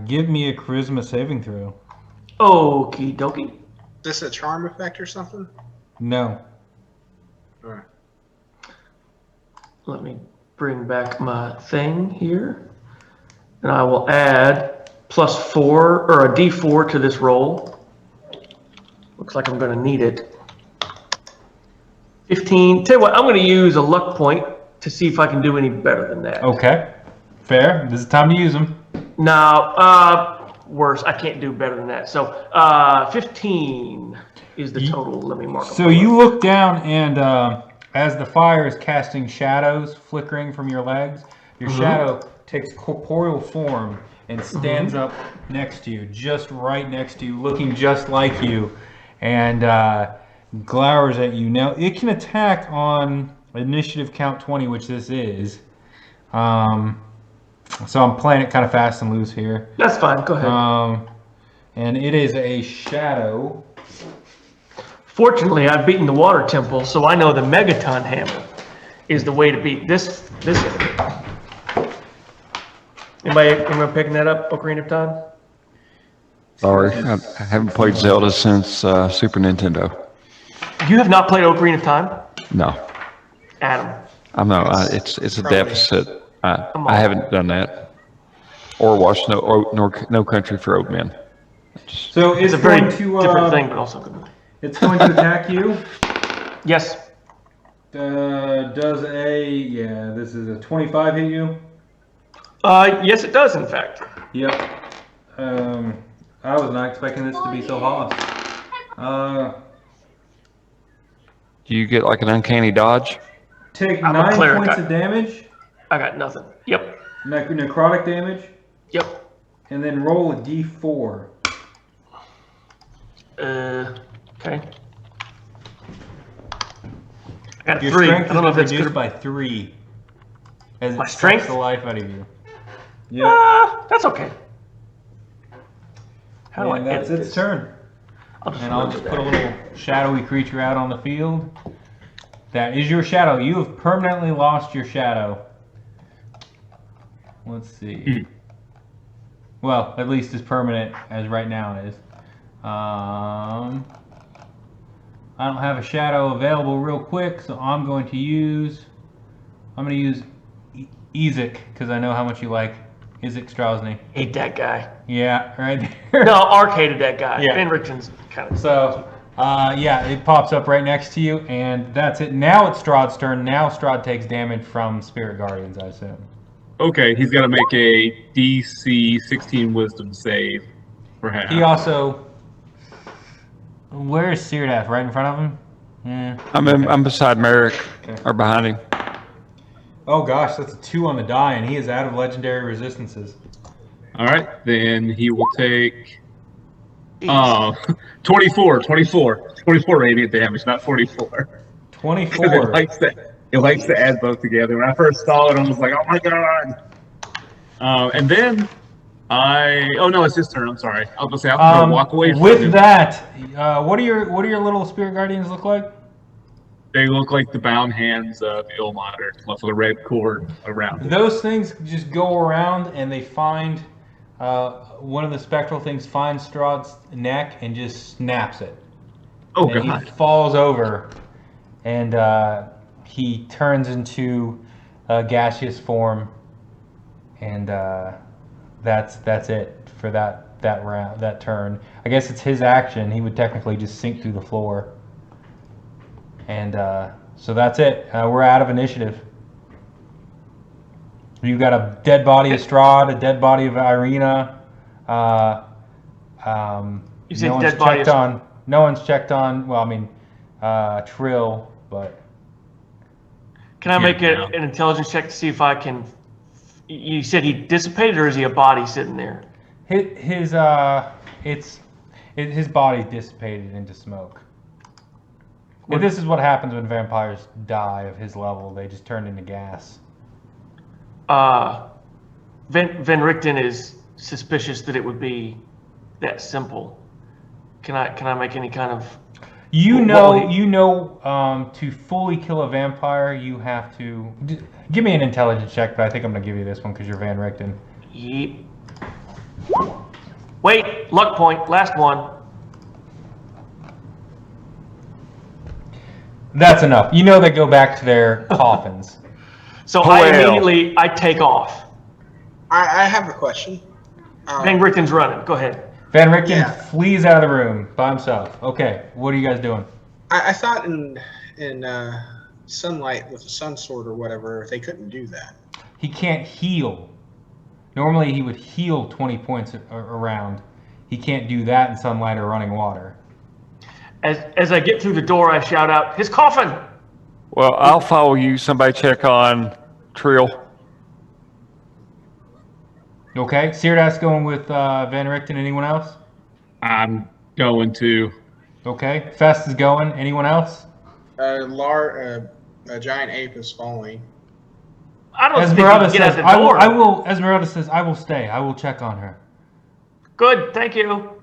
give me a charisma saving throw. Okie dokie. Is this a charm effect or something? No. All right. Let me bring back my thing here. And I will add +4 or a D4 to this roll. Looks like I'm going to need it. 15. Tell you what, I'm going to use a luck point to see if I can do any better than that. Okay. Fair. This is time to use them. No, worse. I can't do better than that. So 15 is the total. Let me mark it. So you look down and as the fire is casting shadows flickering from your legs, your shadow takes corporeal form and stands up next to you, just right next to you, looking just like you, and glowers at you. Now, it can attack on initiative count 20, which this is. So I'm playing it kind of fast and loose here. That's fine. Go ahead. And it is a shadow. Fortunately, I've beaten the water temple, so I know the megaton hammer is the way to beat this enemy. Anybody picking that up, Ocarina of Time? Sorry, I haven't played Zelda since Super Nintendo. You have not played Ocarina of Time? No, Adam. I know it's a deficit. I haven't done that or watched No Country for Old Men. So It's a very different thing, but also good. It's going to attack you. Yes. Does this is a 25 hit you? Yes, it does, in fact. Yep. I was not expecting this to be so hot. Do you get like an uncanny dodge? Take I'm a 9 cleric. points of damage. I got nothing. Yep. Necrotic damage. Yep. And then roll a d4. Okay. I got Your 3. strength I don't know if that's reduced good. by 3. As My it strength? sucks the life out of you. Yeah. That's okay. How do I And that's edit its this? turn. I'll just put a little shadowy creature out on the field. That is your shadow. You have permanently lost your shadow. Let's see. Well, at least as permanent as right now it is. I don't have a shadow available real quick, so I'm going to use Ezek, because I know how much you like Ezek Strahd. Hate that guy. Yeah, right there. No, Ark hated that guy. Yeah. Ben Richton's kind of. So, it pops up right next to you, and that's it. Now it's Strahd's turn. Now Strahd takes damage from Spirit Guardians, I assume. Okay, he's got to make a DC 16 Wisdom save for half. He also... Where's Syrdath? Right in front of him? Yeah. I'm beside Marick, or behind him. Oh gosh, that's a 2 on the die, and he is out of legendary resistances. All right, then he will take 24 radiant damage, not 44. 24. It likes to add both together. When I first saw it, I was like, oh my god. And then oh no, it's his turn. I'm sorry. I was gonna say I'm gonna walk away from with him. that. What do your little Spirit Guardians look like? They look like the bound hands of Ilmater, with a red cord around them. Those things just go around and they find one of the spectral things finds Strahd's neck and just snaps it. Oh, And God. he falls over and he turns into a gaseous form, and that's it for that round, that turn. I guess it's his action. He would technically just sink through the floor. And so that's it. We're out of initiative. You've got a dead body of Strahd, a dead body of Irina. You said dead body of... No one's checked on. Well, I mean, Trill, but. Can I make an intelligence check to see if I can? You said he dissipated, or is he a body sitting there? His body dissipated into smoke. And this is what happens when vampires die of his level. They just turn into gas. Van Richten is suspicious that it would be that simple. Can I make any kind of... To fully kill a vampire, you have to... Give me an intelligence check, but I think I'm going to give you this one because you're Van Richten. Yep. Wait, luck point, last one. That's enough. You know they go back to their coffins. So I immediately take off. I have a question. Van Richten's running. Go ahead. Van Richten flees out of the room by himself. Okay, what are you guys doing? I thought in sunlight with a sun sword or whatever, they couldn't do that. He can't heal. Normally he would heal 20 points around. He can't do that in sunlight or running water. As I get through the door, I shout out, "His coffin!" Well, I'll follow you. Somebody check on Trill. Okay, Syrdath's going with Van Richten. Anyone else? I'm going to. Okay, Fest is going. Anyone else? A giant ape is falling. I don't think Esmeralda you can get says, out the door. Esmeralda says, I will stay. I will check on her. Good, thank you.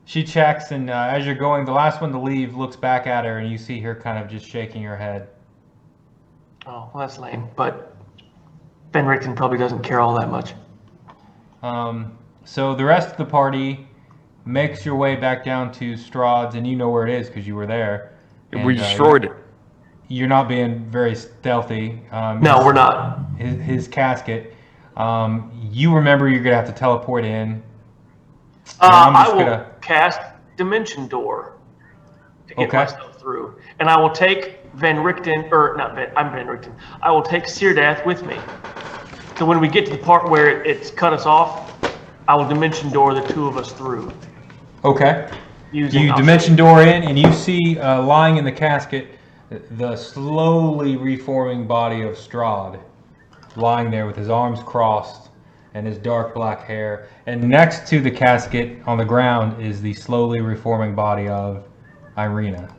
She checks, and as you're going, the last one to leave looks back at her, and you see her kind of just shaking her head. Oh, well, that's lame, but Van Richten probably doesn't care all that much. So the rest of the party makes your way back down to Strahd's, and you know where it is because you were there. And, We destroyed it. You're not being very stealthy. No, we're not. His casket. You remember you're going to have to teleport in. I will cast Dimension Door to get myself through. And I will take Van Richten, I'm Van Richten. I will take Syrdath with me. So when we get to the part where it's cut us off, I will Dimension Door the two of us through. Okay. You Dimension Door in, and you see lying in the casket the slowly reforming body of Strahd, lying there with his arms crossed and his dark black hair. And next to the casket on the ground is the slowly reforming body of Irina.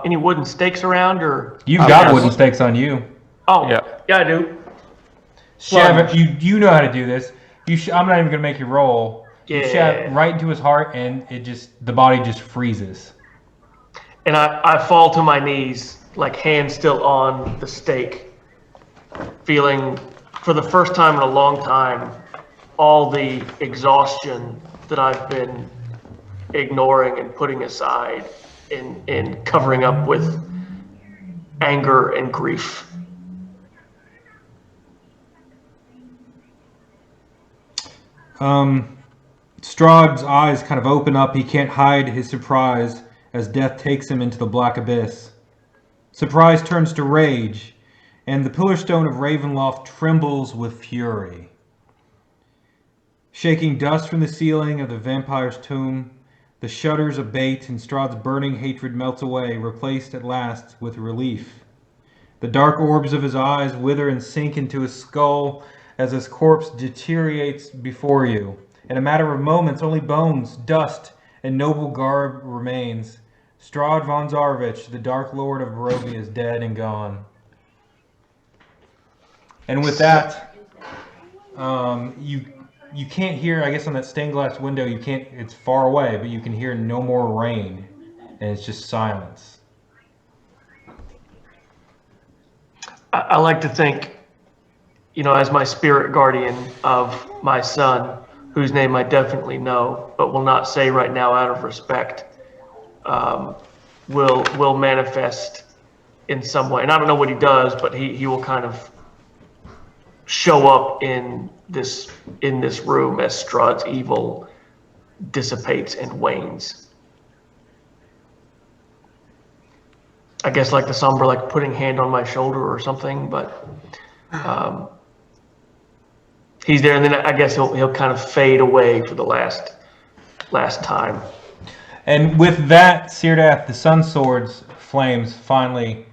Any wooden stakes around, or? You've got wooden stakes on you. Oh, yeah, I do. Shove it. You know how to do this. I'm not even going to make you roll. Yeah. You shove right into his heart, and the body just freezes. And I fall to my knees, like hands still on the stake, feeling for the first time in a long time all the exhaustion that I've been ignoring and putting aside in covering up with anger and grief. Strahd's eyes kind of open up. He can't hide his surprise as death takes him into the black abyss. Surprise turns to rage, and the pillar stone of Ravenloft trembles with fury. Shaking dust from the ceiling of the vampire's tomb, the shudders abate and Strahd's burning hatred melts away, replaced at last with relief. The dark orbs of his eyes wither and sink into his skull as his corpse deteriorates before you. In a matter of moments, only bones, dust, and noble garb remains. Strahd von Zarovich, the Dark Lord of Barovia, is dead and gone. And with that, you can't hear, I guess on that stained glass window, you can't, it's far away, but you can hear no more rain, and it's just silence. I like to think, as my spirit guardian of my son, whose name I definitely know, but will not say right now out of respect, will manifest in some way. And I don't know what he does, but he will kind of show up in this room as Strahd's evil dissipates and wanes. I guess like the somber, like putting hand on my shoulder or something, but he's there, and then I guess he'll kind of fade away for the last time. And with that, Syrdath, the Sun Sword's flames finally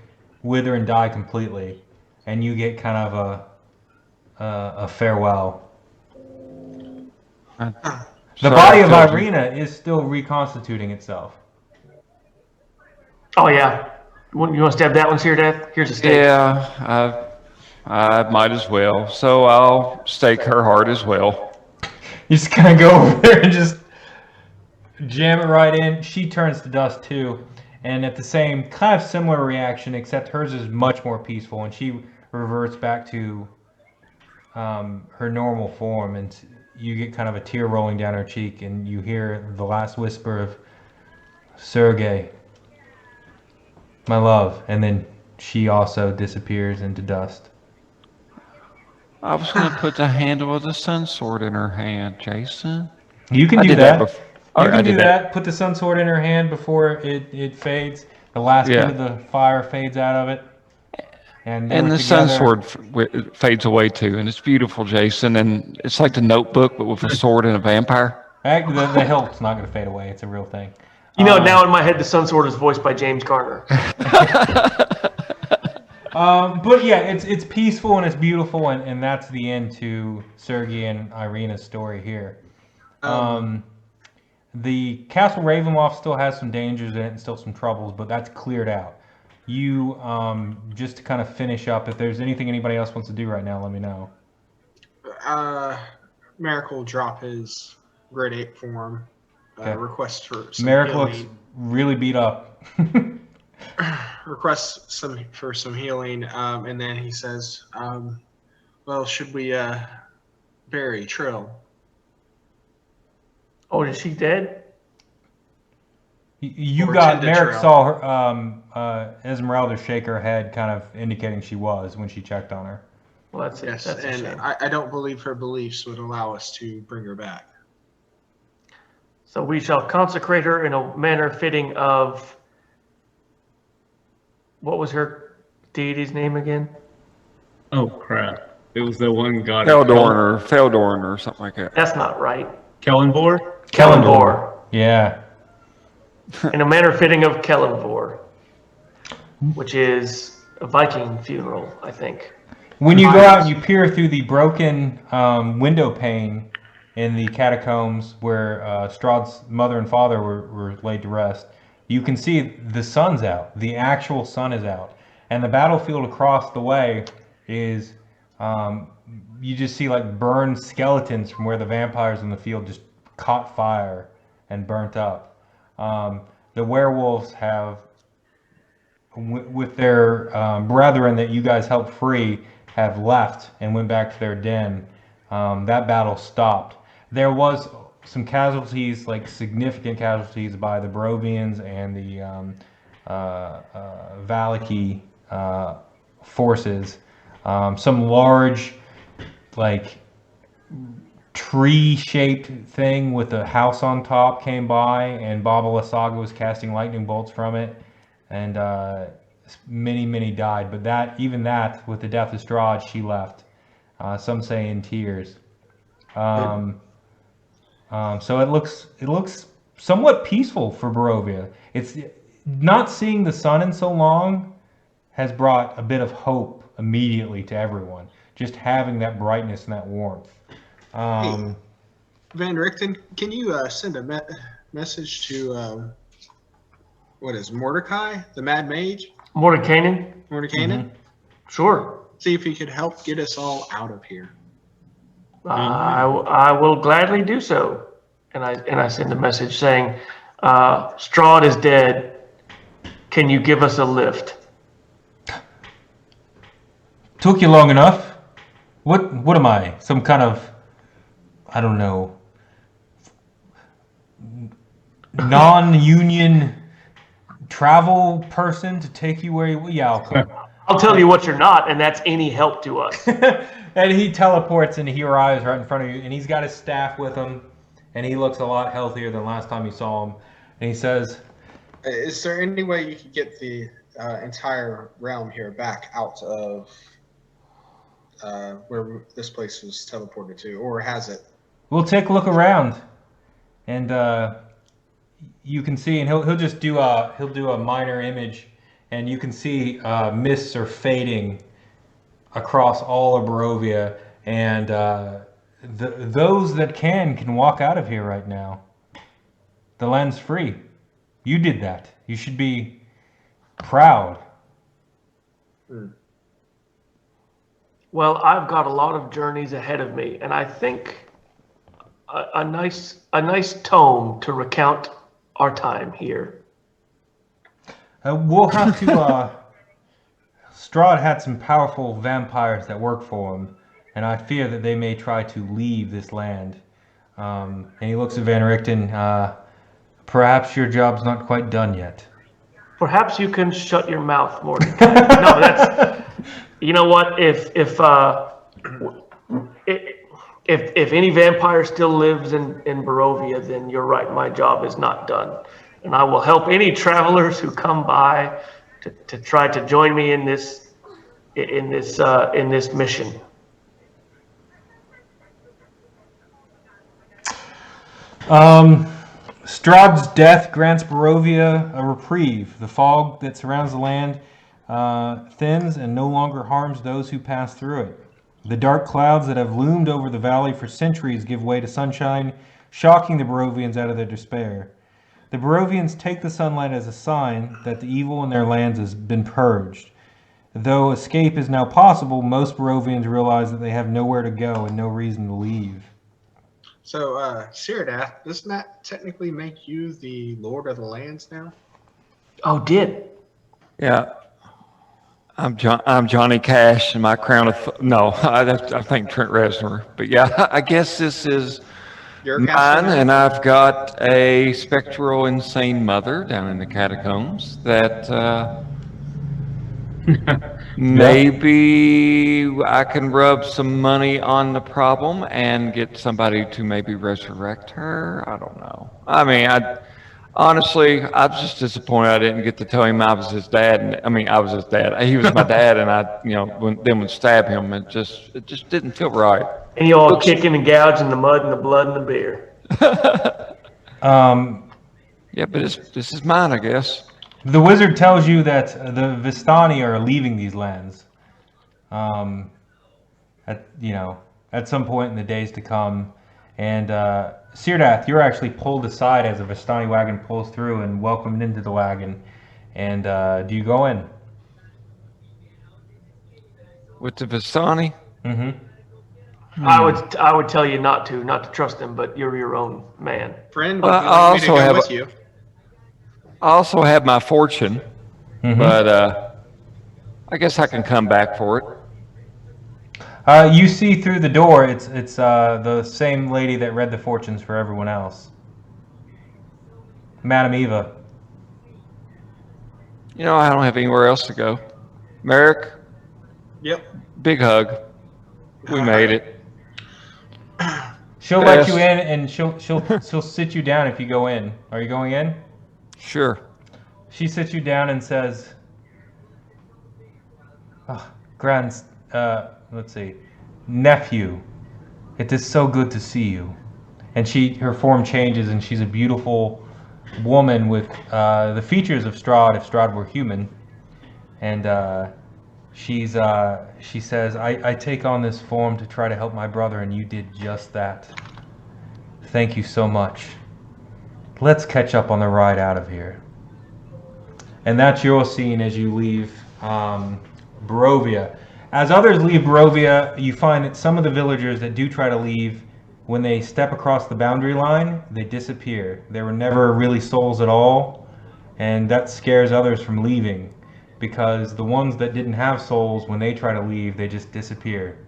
wither and die completely, and you get kind of a farewell. The body of Irina is still reconstituting itself. Oh yeah, you want to stab that one, Syrdath? Here's a stake. Yeah, I might as well. So I'll stake her heart as well. You just kind of go over there and just jam it right in. She turns to dust too, and at the same kind of similar reaction, except hers is much more peaceful, and she reverts back to her normal form, and you get kind of a tear rolling down her cheek, and you hear the last whisper of Sergei, my love, and then she also disappears into dust. I was going to put the handle of the Sun Sword in her hand, Jason. You can do that. You I can do did that. Put the Sun Sword in her hand before it fades. The last bit of the fire fades out of it. And the Sun Sword fades away too, and it's beautiful, Jason. And it's like the Notebook, but with a sword and a vampire. The hilt's not going to fade away. It's a real thing. Now in my head, the Sun Sword is voiced by James Garner. But yeah, it's peaceful and it's beautiful, and that's the end to Sergei and Irina's story here. The Castle Ravenloft still has some dangers in it and still some troubles, but that's cleared out. You, just to kind of finish up, if there's anything anybody else wants to do right now, let me know. Marick will drop his grade 8 form. Request for some Marick healing. looks really beat up. Request for some healing, and then he says, well, should we bury Trill? Oh, is she dead? Marick saw her, Esmeralda shake her head, kind of indicating she was when she checked on her. Well, that's yes, that's and I don't believe her beliefs would allow us to bring her back. So we shall consecrate her in a manner fitting of, what was her deity's name again? Oh crap! It was the one god. Feldorn or something like that. That's not right. Kellenvor? Kellenvor. Yeah. In a manner fitting of Kellenvor, which is a Viking funeral, I think. When you go out and you peer through the broken window pane in the catacombs where Strahd's mother and father were laid to rest, you can see the sun's out. The actual sun is out. And the battlefield across the way is, you just see like burned skeletons from where the vampires in the field just caught fire and burnt up. The werewolves have, with their brethren that you guys helped free, have left and went back to their den. That battle stopped. There was some casualties, like significant casualties by the Barovians and the Valaki forces. Some large, like, tree-shaped thing with a house on top came by, and Baba Lysaga was casting lightning bolts from it, and many died. But even that, with the death of Strahd, she left. Some say in tears. So it looks somewhat peaceful for Barovia. It's not seeing the sun in so long has brought a bit of hope immediately to everyone. Just having that brightness and that warmth. Hey, Van Richten, can you send a message to what is Mordecai, the Mad Mage? Mordekainen? Mordekainen? Mm-hmm. Sure. See if he could help get us all out of here. I will gladly do so. And I send a message saying, Strahd is dead. Can you give us a lift? Took you long enough. What am I? Some kind of, I don't know, non-union travel person to take you where you... Yeah, I'll come. I'll tell you what you're not, and that's any help to us. And he teleports and he arrives right in front of you, and he's got his staff with him, and he looks a lot healthier than last time you saw him. And he says, Is there any way you could get the entire realm here back out of where this place was teleported to, or has it? we'll take a look around, and you can see, and he'll just do a minor image, and you can see mists are fading across all of Barovia, and those that can walk out of here right now. The land's free. You did that. You should be proud. Well, I've got a lot of journeys ahead of me, and I think a nice tome to recount our time here. We'll have to... Strahd had some powerful vampires that work for him, and I fear that they may try to leave this land. And he looks at Van Richten. Perhaps your job's not quite done yet. Perhaps you can shut your mouth, Mordecai. No, that's... You know what? If any vampire still lives in Barovia, then you're right. My job is not done, and I will help any travelers who come by to try to join me in this mission. Strahd's death grants Barovia a reprieve. The fog that surrounds the land thins and no longer harms those who pass through it. The dark clouds that have loomed over the valley for centuries give way to sunshine, shocking the Barovians out of their despair. The Barovians take the sunlight as a sign that the evil in their lands has been purged. Though escape is now possible, most Barovians realize that they have nowhere to go and no reason to leave. So, Syrdath, doesn't that technically make you the Lord of the Lands now? Oh, did? Yeah. I'm Johnny Cash, and my crown of... No, I think Trent Reznor. But yeah, I guess this is Your mine, castle? and I've got a spectral insane mother down in the catacombs that maybe I can rub some money on the problem and get somebody to maybe resurrect her. I don't know. I mean, honestly, I was just disappointed I didn't get to tell him I was his dad. And I was his dad. He was my dad, and I, would stab him. It just didn't feel right. And you all kicking and gouging the mud and the blood and the beer. Yeah, but this is mine, I guess. The wizard tells you that the Vistani are leaving these lands. At some point in the days to come, and Syrdath, you're actually pulled aside as a Vistani wagon pulls through and welcomed into the wagon. And do you go in? With the Vistani? Mm-hmm. I would tell you not to trust them, but you're your own man. Friend, would you like me to go with you? I also have my fortune, Mm-hmm. but I guess I can come back for it. You see through the door, it's the same lady that read the fortunes for everyone else. Madam Eva. I don't have anywhere else to go. Marick? Yep. Big hug. We made it. She'll let you in, and she'll sit you down if you go in. Are you going in? Sure. She sits you down and says, nephew, it is so good to see you. And her form changes, and she's a beautiful woman with the features of Strahd if Strahd were human. And she says, I take on this form to try to help my brother, and you did just that. Thank you so much. Let's catch up on the ride out of here. And that's your scene as you leave Barovia. As others leave Barovia, you find that some of the villagers that do try to leave, when they step across the boundary line, they disappear. There were never really souls at all, and that scares others from leaving, because the ones that didn't have souls, when they try to leave, they just disappear.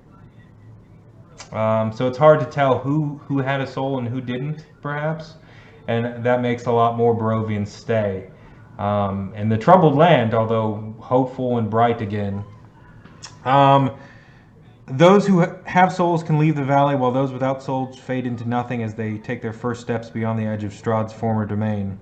So it's hard to tell who had a soul and who didn't, perhaps, and that makes a lot more Barovians stay. And the troubled land, although hopeful and bright again. Those who have souls can leave the valley, while those without souls fade into nothing as they take their first steps beyond the edge of Strahd's former domain.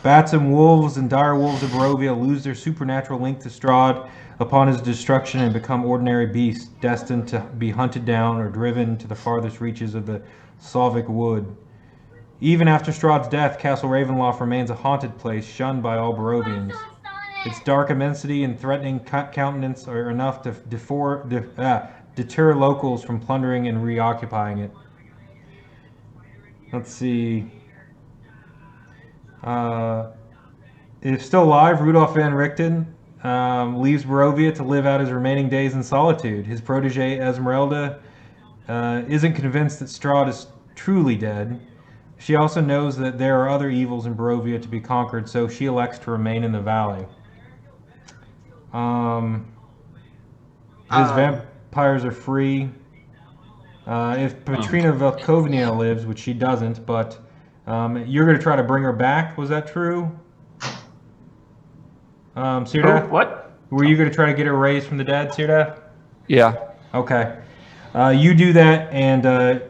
Bats and wolves and dire wolves of Barovia lose their supernatural link to Strahd upon his destruction and become ordinary beasts, destined to be hunted down or driven to the farthest reaches of the Slavic wood. Even after Strahd's death, Castle Ravenloft remains a haunted place, shunned by all Barovians. Its dark immensity and threatening countenance are enough to deter locals from plundering and reoccupying it. Let's see. If still alive, Rudolf van Richten leaves Barovia to live out his remaining days in solitude. His protege, Esmeralda, isn't convinced that Strahd is truly dead. She also knows that there are other evils in Barovia to be conquered, so she elects to remain in the valley. His vampires are free. If Petrina Velkovnia lives, which she doesn't, but you're going to try to bring her back. Was that true? Syrdath? What? Were you going to try to get her raised from the dead, Syrdath? Yeah. Okay. You do that, and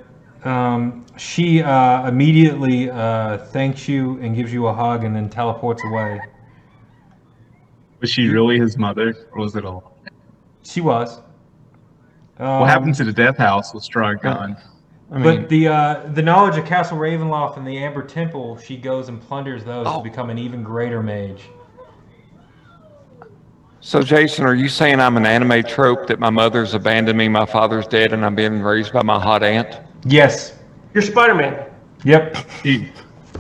she immediately thanks you and gives you a hug and then teleports away. Was she really his mother, or was it all? She was. What happened to the death house with Strahd gone? But the knowledge of Castle Ravenloft and the Amber Temple, she goes and plunders those to become an even greater mage. So, Jason, are you saying I'm an anime trope that my mother's abandoned me, my father's dead, and I'm being raised by my hot aunt? Yes. You're Spider-Man. Yep.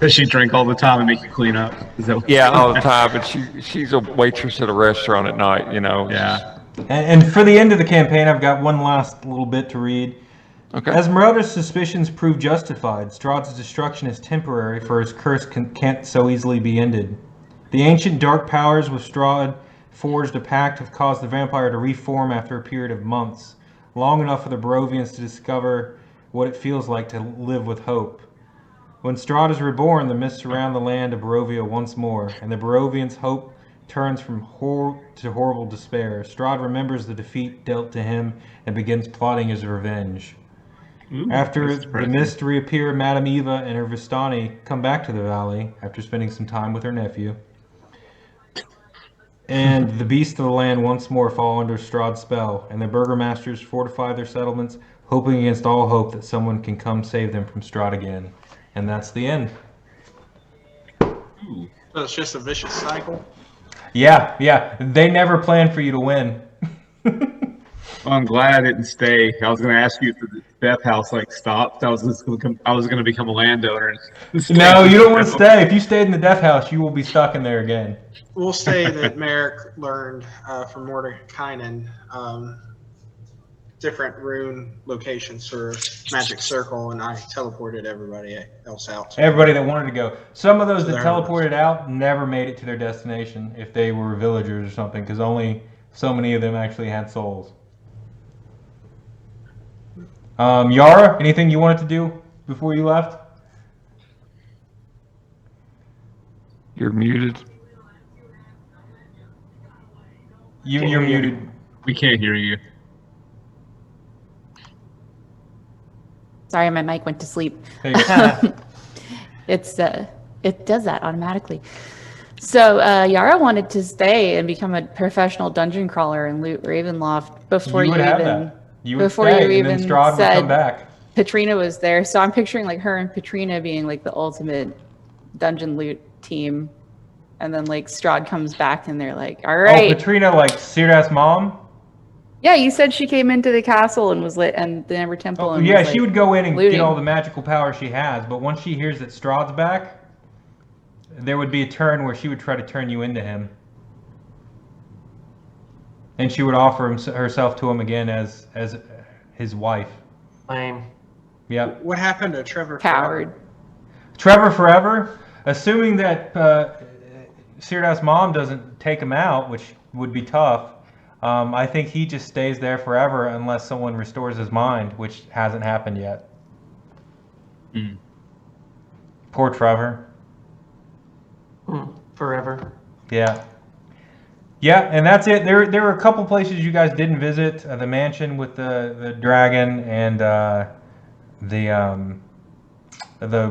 Does she drink all the time and make you clean up? Is that Yeah, all the time. But she's a waitress at a restaurant at night, you know. Yeah. And for the end of the campaign, I've got one last little bit to read. Okay. Esmeralda's suspicions prove justified. Strahd's destruction is temporary, for his curse can't so easily be ended. The ancient dark powers with Strahd forged a pact have caused the vampire to reform after a period of months, long enough for the Barovians to discover what it feels like to live with hope. When Strahd is reborn, the mists surround the land of Barovia once more, and the Barovians' hope turns from horror to horrible despair. Strahd remembers the defeat dealt to him and begins plotting his revenge. After the mist reappear, Madame Eva and her Vistani come back to the valley after spending some time with her nephew. And the beasts of the land once more fall under Strahd's spell, and the burgomasters fortify their settlements, hoping against all hope that someone can come save them from Strahd again. And that's the end. So it's just a vicious cycle? Yeah. They never planned for you to win. Well, I'm glad I didn't stay. I was going to ask you if the death house stopped. I was going to become a landowner. No, you don't want to stay. If you stayed in the death house, you will be stuck in there again. We'll say that Marick learned from Mordekainen different rune locations for Magic Circle, and I teleported everybody else out. Everybody that wanted to go. Some of those that teleported out never made it to their destination if they were villagers or something, because only so many of them actually had souls. Yara, anything you wanted to do before you left? You're muted. You're muted. We can't hear you. Sorry, my mic went to sleep. It does that automatically. So Yara wanted to stay and become a professional dungeon crawler and loot Ravenloft before you even said Petrina was there. So I'm picturing her and Petrina being the ultimate dungeon loot team, and then Strahd comes back and they're like, all right. Oh, Petrina, Syrdath's mom? Yeah, you said she came into the castle and was lit, and the Amber Temple. And yeah, she would go in and looting. get all the magical power she has, but once she hears that Strahd's back, there would be a turn where she would try to turn you into him. and she would offer herself to him again as his wife. Lame. Yep. What happened to Trevor? Coward. Trevor forever, assuming that Syrdath's mom doesn't take him out, which would be tough. I think he just stays there forever unless someone restores his mind, which hasn't happened yet. Poor Trevor. Forever. Yeah. Yeah, and that's it. There were a couple places you guys didn't visit. The mansion with the dragon and the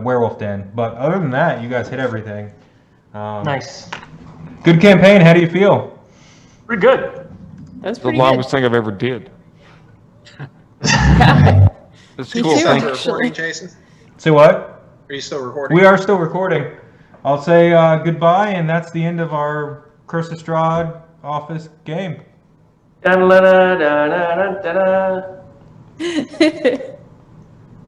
werewolf den. But other than that, you guys hit everything. Nice. Good campaign. How do you feel? Pretty good. That's The pretty longest good. thing I've ever did. Yeah. That's Me cool. too. Still Thank you. recording, Jason? Say what? Are you still recording? We are still recording. I'll say goodbye, and that's the end of our Curse of Strahd office game. Da-da-da-da-da-da-da.